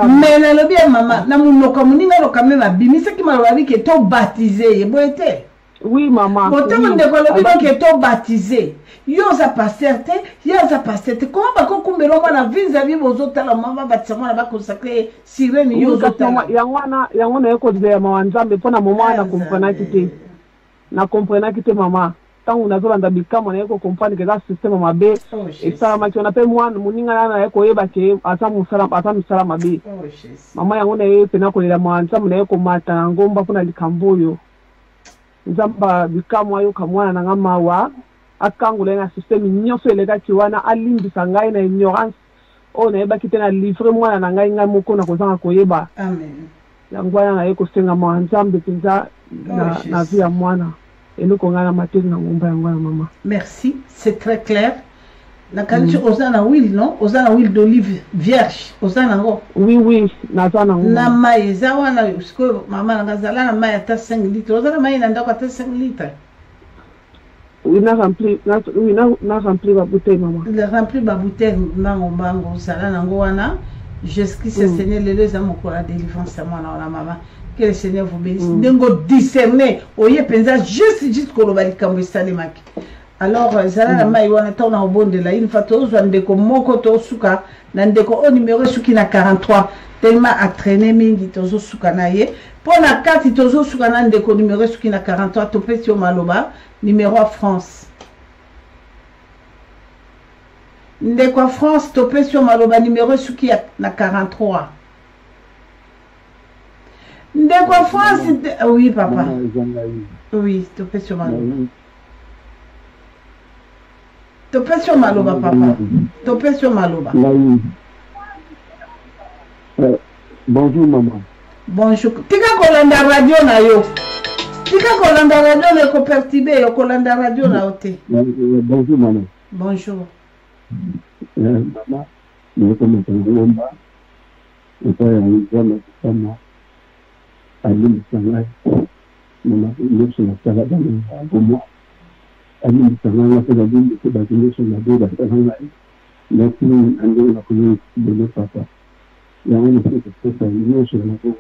mais nalobi ya mama na monoko moninga aloka me babimisaki maloba bike tobatize ye boye te Oui, maman. Quand on est que baptisé, yo za pasteur te, yo za pasteur te. Comment ba ko kumbelo na vis-à-vis bozota la mama bâtiment na ba consacrer sirène yo zota. Yangwana yeko de mama nzambe pona mama na comprendre kité. Na comprendre kité mama. Tant on a zolanda bikamo na yeko comprendre que ça système mabe et ça ma tona pe mwana muninga na yeko yeba ke ata musala mabe. Mama yangwana ye pena ko la mama nzambe na yeko mata ngomba pona likamboyo. Nzamba bikamo ayo kamwana na ngamawa akangula na système nyonso eleka kiwana alimbisa ngai na ignorance o na yeba kitena livre mwana na ngai moko na kozanga koyeba. Amen. Yangwana na yeko senga mwa nzambe pinza na vie ya mwana eloko ngana materi na ngomba yangwana mama. Merci, c'est très clair. Na kanchi ozana huile non? Ozana huile d'olive vierge. Ozana ngo. Oui, na zana ngo. Na mai zawana usko mama na ngazala na mai ata 5 litres. Ozana mai na ndako ata 5 litres. Oui, na rempli ba bouteille maman. Le rempli ba bouteille mango sala na ngo wana. J'esquisse le Seigneur le les amo ko la délivrance à moi na maman. Que le Seigneur vous bénisse. Ndengo discerner oye penza juste ko lo bali kambo salemaki. Alors, zala na mai wana tona obondela une fois tozwa ndeko moko to suka na ndeko o numéro suki na 43 tellement a traîné mingi tozo suka na ye pona kati tozo suka na ndeko numéro suki na 43 topesi o maloba numéro à France ndeko France topesi o maloba numéro suki na 43 ndeko France oui papa oui topesi o maloba Topesio maloba papa. Topesio maloba. Bonjour maman. Bonjour. Tika kolanda radio na yo. Tika kolanda radio na ko perturber yo kolanda radio na ote. Bonjour maman. Bonjour. Maman, nous sommes en Rwanda. Nous sommes en Rwanda. Alim Sangai. Nous sommes en Rwanda. Amin sananga kwa dini kwa badilisho na dola sananga lakini ndio nakuja ndio papa yaani sasa nyosho na kwa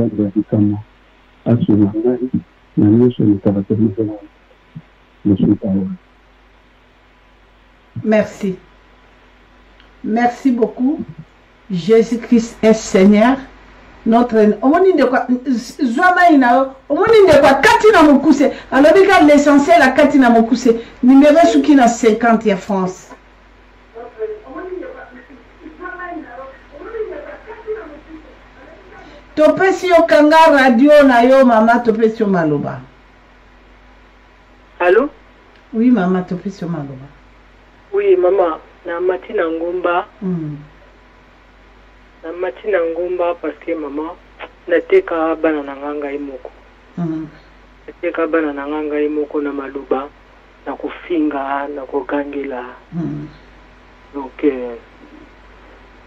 ajili ya kama asuna na nyosho ni karatasi sana. Merci. Merci beaucoup. Jésus-Christ est Seigneur. Notre omoni de quoi zoma ina omoni de quoi katina mokuse alors bika l'essentiel la katina mokuse numéro suki na 50 ya France topesi yo kanga radio na yo mama topesi yo maloba. Allô? Oui mama topesi yo maloba. Oui mama na matina ngomba. Na matina ngomba parce que maman nateka bana na nganga imoko. Nateka bana na nganga imoko na maluba na kufinga na kugangela. Donc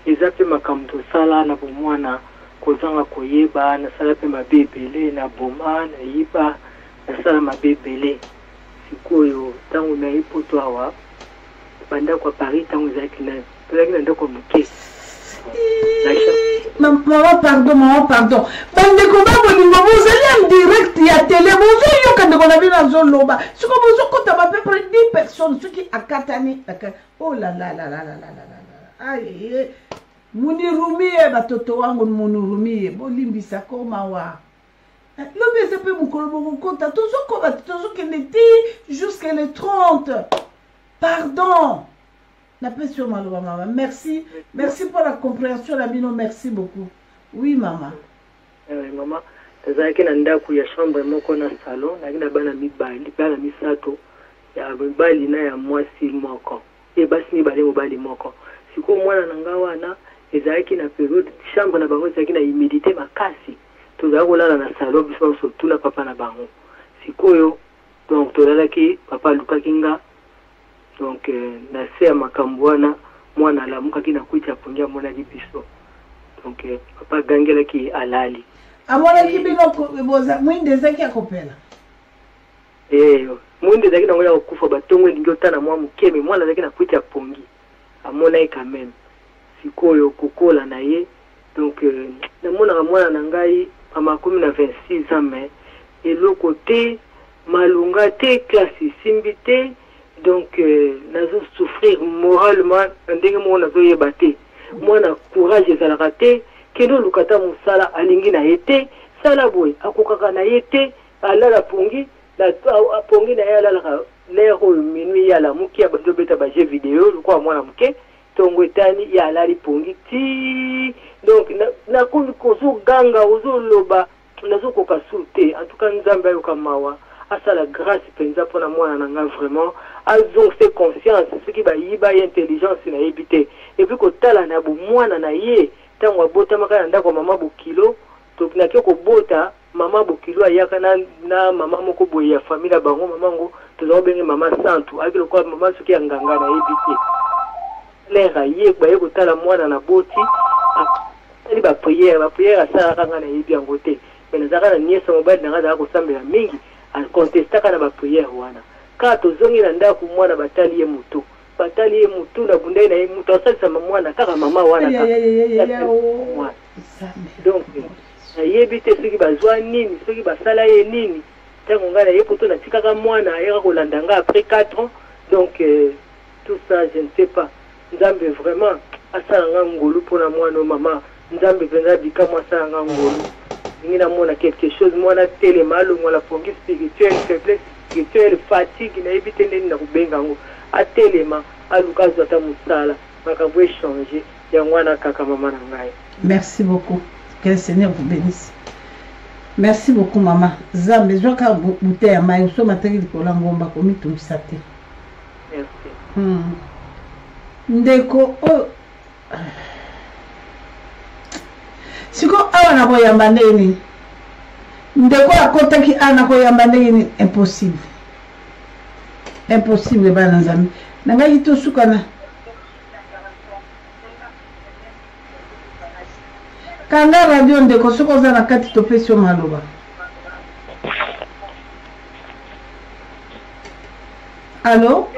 ezape makamto sala na bomwana kozanga koyeba na sala pe mabebele na boma na yiba na sala mabebele. Sikoyo tangu na ipoto awa banda kwa Paris tangu zaki na ndoko muke. Maman pardon bande ko ba bolingo bozali en direct ya télé bozo yoka ndeko na bina zoloba siko bozo kota ba peu près 10 personnes ceux qui akatani oh la aïe munirumie batoto wangu munirumie bolimbisa koma wa lobe sepe mukolo bokota tozoko batozo keneti jusqu'à le 30 pardon. La pression maloba maman. Merci pour la compréhension la bino, merci beaucoup. Oui maman. Oui maman. Tazaki na ndaku ya chambre moko na salon, na bana mibali, bana misato ya mibali na ya mwasi moko. E basi mibali mobali moko. Siko mwana nanga wana ezaki na periode chambre na bango ezaki na humidité makasi. Tozaki kolala na salon biso so tuna papa na bango. Sikoyo donc tozalaki papa Luka Kinga. Donc na se makambwana mwana lamuka kina kuita pongia mwana libiso. Donc papa gangela ki alali. Amona kibino boza mwinde zaki akopela. Mwinde zaki nangoya kufa batongo ndingo tana mwa mukeme mwana zaki na kuita pongi. Amona ika même. Sikoyo kokola na ye. Donc na mwana mwana nangai ama 26 ans mais et le côté malunga te classe simbi te donc nazo souffrir moralement ndenge mo nazo yeba te mwana courage ezalaka te kendo lukata musala alingi na yete sala boy akokaka na yete alala pongi la pongi na yala la lero minui ya la muki ya bando beta ba jeu vidéo kwa mwana muke tongo etani ya alali pongi ti donc na kozo ganga ozo loba nazo kokasute en tout cas nzambe yo kamawa asala grâce penza pona mwana nanga vraiment azong fait conscience ce qui ba yiba intelligence na yebite et puis ko tala na bu mwana na ye tango abota makana ndako mama bokilo to na ko bota mama bokilo ayaka na mama moko boye ya famille bango mamango to bengi mama santu akilo kwa mama suki ya nganga na yebite lera ye ba ye ko tala mwana na boti ali ba prière asala kanga na yebi angote mais na zaka na niesa mobile na ngaza ko sambela mingi a contesta kana ba prière wana ka to zongi na ndako mwana batali ye mutu na bundai na ye mutu asalisa mwana kaka mama wana donc ayebite soki bazwa nini soki basala ye nini tango ngana ye poto na tikaka mwana ayeka kolanda nga après 4 ans donc tout ça je ne sais pas nzambe vraiment asala nga ngolu pona mwana mama nzambe penza bikamo asala nga ngolu ngina mona quelque chose mwana tele malo mwana pongi spirituel faiblesse spirituelle fatigue na ebite ndeni na kubenga ngo atelema alukazo ata musala makambo échanger ya mwana kaka mama na ngai. Merci beaucoup. Que le Seigneur vous bénisse. Merci beaucoup maman. Zambe zoka bouteille ya mai so materi likola ngomba komi tumisa te. Merci. Ndeko siko awa na koyamba ndeni ndeko akotaki ana koyamba ndeni impossible bana nzambe nangai to sukana kanga radio ndeko soko za na kati topesi yo maloba allo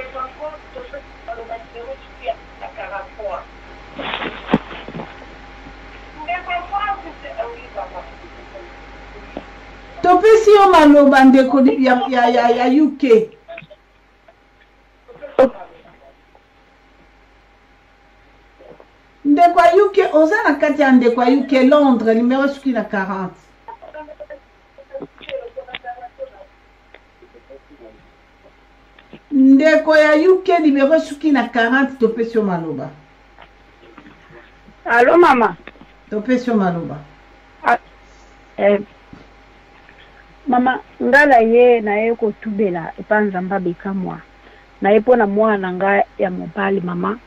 topesi yo maloba ndeko ya UK ndeko ya UK oza na kati ya ndeko ya UK Londres numéro suki na 40 ndeko ya UK numéro suki na 40 topesi yo maloba. Allo mama topesi yo maloba. Mama ngala ye na ye ko tubela epanza mbabe kamwa na ye pona mwana nga ya mobali mama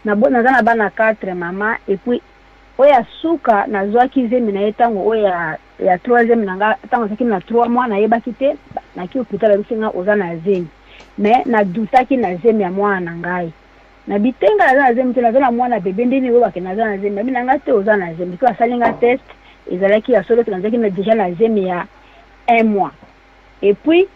na bona zana bana 4 mama et puis oya suka na zwaki zemi na yetango oya ya 3e nanga tango saki na 3 mois na yeba kite na ki hôpital bisinga ozana zemi mais na dutaki na zemi ya mwana ngai na bitenga na zemi te na mwana bebe ndini oba ke na zana zemi mimi nanga te ozana zemi ko asalinga test ezalaki ya solo tunazaki na déjà na zemi ya 1 mois et puis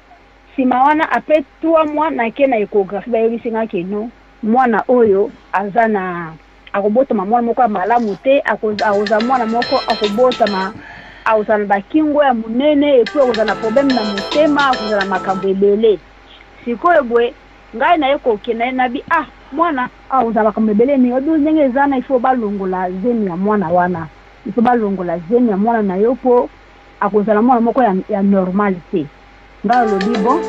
si mawana après 3 mois na ke na échographie ba yebisinga ke non mwana oyo azana akobota mwana moko malamu te akoza mwana moko akobota akozana bakingo ya munene et puis akozana problème na motema akozana makambo ebele sikoyo bwe ngai na yeko kena na bi mwana akozana makambo ebele ni odu ndenge ezana ifo balongola zemi ya mwana wana ifo balongola zemi ya mwana na yopo akozana mwana moko ya normal te ngai lobi bon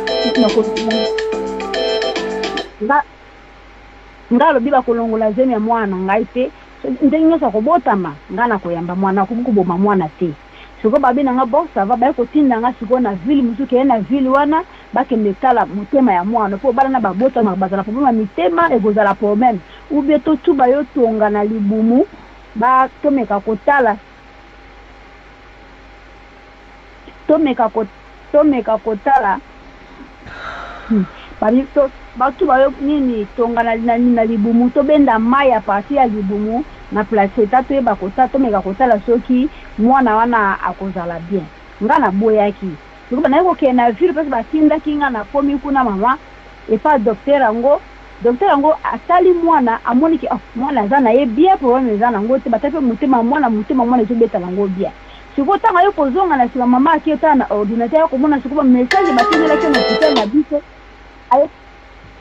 ngalo biba kolongola zemi ya mwana ngai te ndenge nyonso akobotama nga na koyamba mwana akoboma mwana te siko babi nanga bon ça va ba ko tinda nga siko na ville musuki na ville wana bakende tala motema ya mwana po bana babotama bazala problème mitema egozala problème ou bien to tuba yo tonga na libumu ba tomeka kotala babi to batu bayo nini tonga na libumu to benda maya pasi ya libumu na placenta to eba kota to meka kotala soki mwana wana akozala bien nga na boyaki siko na yeko ke na ville parce batinda kinga na komi kuna mama et pas docteur ango atali mwana amoni ki mwana za na ye bien problème za na ngo te batape mutema mwana ezobeta nango bien siko tanga yo kozonga na sima mama akieta na ordinateur komona siko message batindela ke na hospital na biso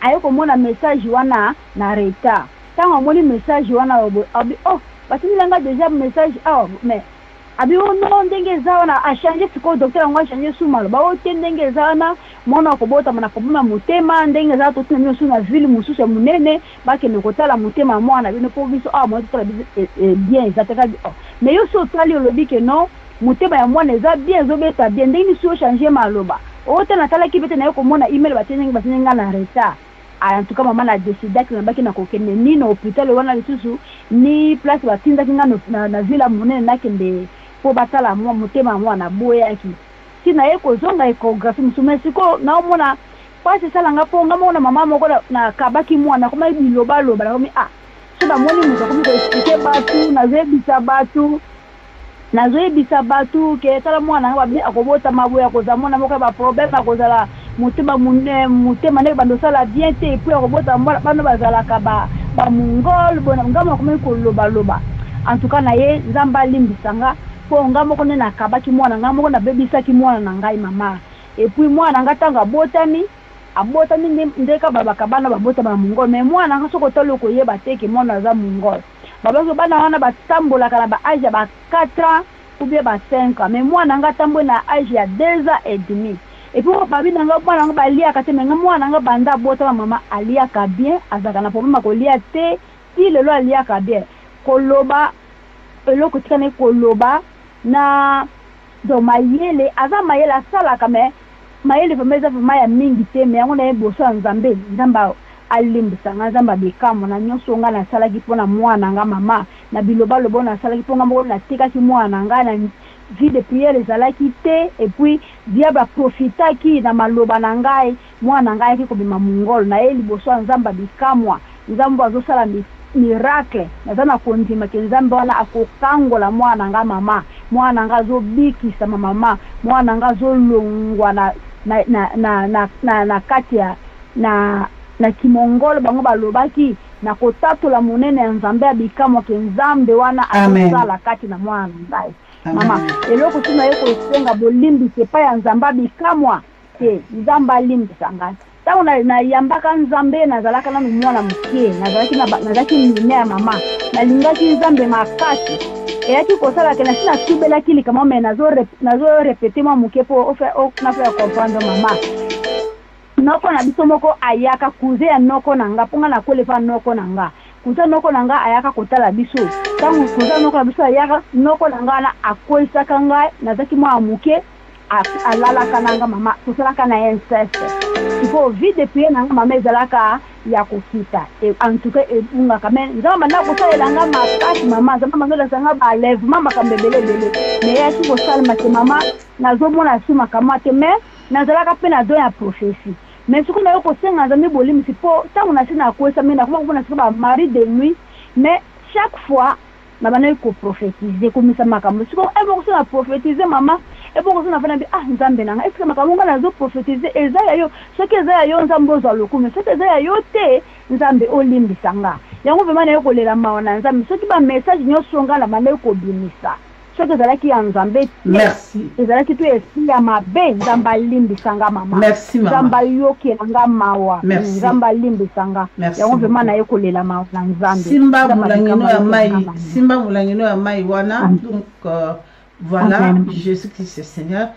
ayo komona message wana na retard tanga moni message wana abi batindela nga déjà message mais abi no ndenge zawana a changer siko docteur ngwa changer sumalo ba o ndenge zawana mona kobota mana kobuma mutema ndenge za to tuna suna ville mususu munene bakene kotala mutema mwana bino po biso mwana totala bien ezataka mais yo so tali olobi ke non mutema ya mwana eza bien ezobeta bien ndenge so changer maloba o tena tala kibete na yo komona email batenga na retard en tout cas maman a décidé que na baki na kokende ni na hôpital wana lisusu ni place batinda kinga na ville munene na kende po batala mutema mwana boyaki sina eko zonga échographie musumesiko na mona pasi sala ngapo ngamona mama moko na kabaki mwana koma biloba loba na komi so ba moni muzo komi ko expliquer batu na zoebisa batu ke tala mwana ngaba akobota maboya koza mona moko ba problème akozala mutema ne bando sala bien te puis akobota bano bazala ka ba mongol bona ngama komi ko loba en tout cas na ye nzamba limbisanga po ngamo na kabaki mwana ngamo na bebisa ki mwana na ngai mama et puis mwana ngatanga abotani ndeka baba kabana babota ba mongol mais mwana ngasoko tolo ko yeba teke mwana za mongol baba so bana wana batambola kala ba âge ba 4 ans ou bien ba 5 ans mais mwana ngatambo na âge ya 2 ans et demi et puis babi nanga mwana nga balia kateme mwana nga banda bota mama alia ka bien azaka na problème ko lia te ti lelo alia ka bien koloba eloko tikane koloba na do mayele aza mayele asala kame mayele fameza maya mingi te me yango na eboso nzambe nzamba alimbisa nzamba bikamo na nyonso nga na sala kipona mwana nga mama na biloba lobo na sala kiponga moko na tika ki mwana nga na vie de prière ezalaki te et puis diable profitaki na maloba na ngai mwana ngai ki kobima mongolo na ye liboso nzamba bikamwa nzambo azosala miracle nazana kondima ke nzambe wana akokangola mwana nga mama mwana nga zobikisa mama mwana nga zolongwa na kati ya na kimongolo bango balobaki na kotatola monene ya nzambe abikamo ke nzambe wana akosala kati na mwana ngai mama eloko tuna yeko esenga bolimbi sepa ya nzambe abikamwa te nzambe alimbisa ngai tango na yambaka nzambe nazalaka na mwana mukie nazalaki mine ya mama nalingaki nzambe makasi eyaki kosala ke na sina tubelaki likama me nazo repete mwa mukie po nafa ya comprendre mama noko na biso moko ayaka kuze ya noko na nga ponga na kolefa noko na nga kuza noko na nga ayaka kotala biso tango kuza noko na biso ayaka noko na nga na akoisaka ngai nazaki mwa mukie alalaka nanga mama tosalaka na inceste ifo vide pie nanga mama ezalaka ya kokita en tout cas ebungaka me nzamba na kosalelanga makasi mama nzamba mangelesanga balèvement makambebelebele me yaki kosalema te mama nazomona simaka mwa te me nazalaka mpe na don ya prophétie mais soki nayo kosenga nzambe bolimisi mpo ntango nasi na akwesa me nakoma kopona sika bamari de nuit mais chaque fois nabanayi koprophétise komisa makambo siko eboko na prophétise mama eboko na fana bi nzambe nanga est-ce que makambo nga nazo prophétiser eza ya yo soki eza ya yo nzambe ozwa lokumu soki eza ya yo te nzambe olimbisa nga yango vraiment nayo kolela mawa na nzambe soki ba message nyonso nga na banayi kobimisa soki ezalaki ya nzambe ezalaki tu esprit ya mabe nzambe alimbisa nga mama nzambe ayokela nga mawa nzambe alimbisa nga yango vraiment nayo kolela mawa na nzambe simba mulangino ya mai wana donc voilà, Jésus-Christ Seigneur.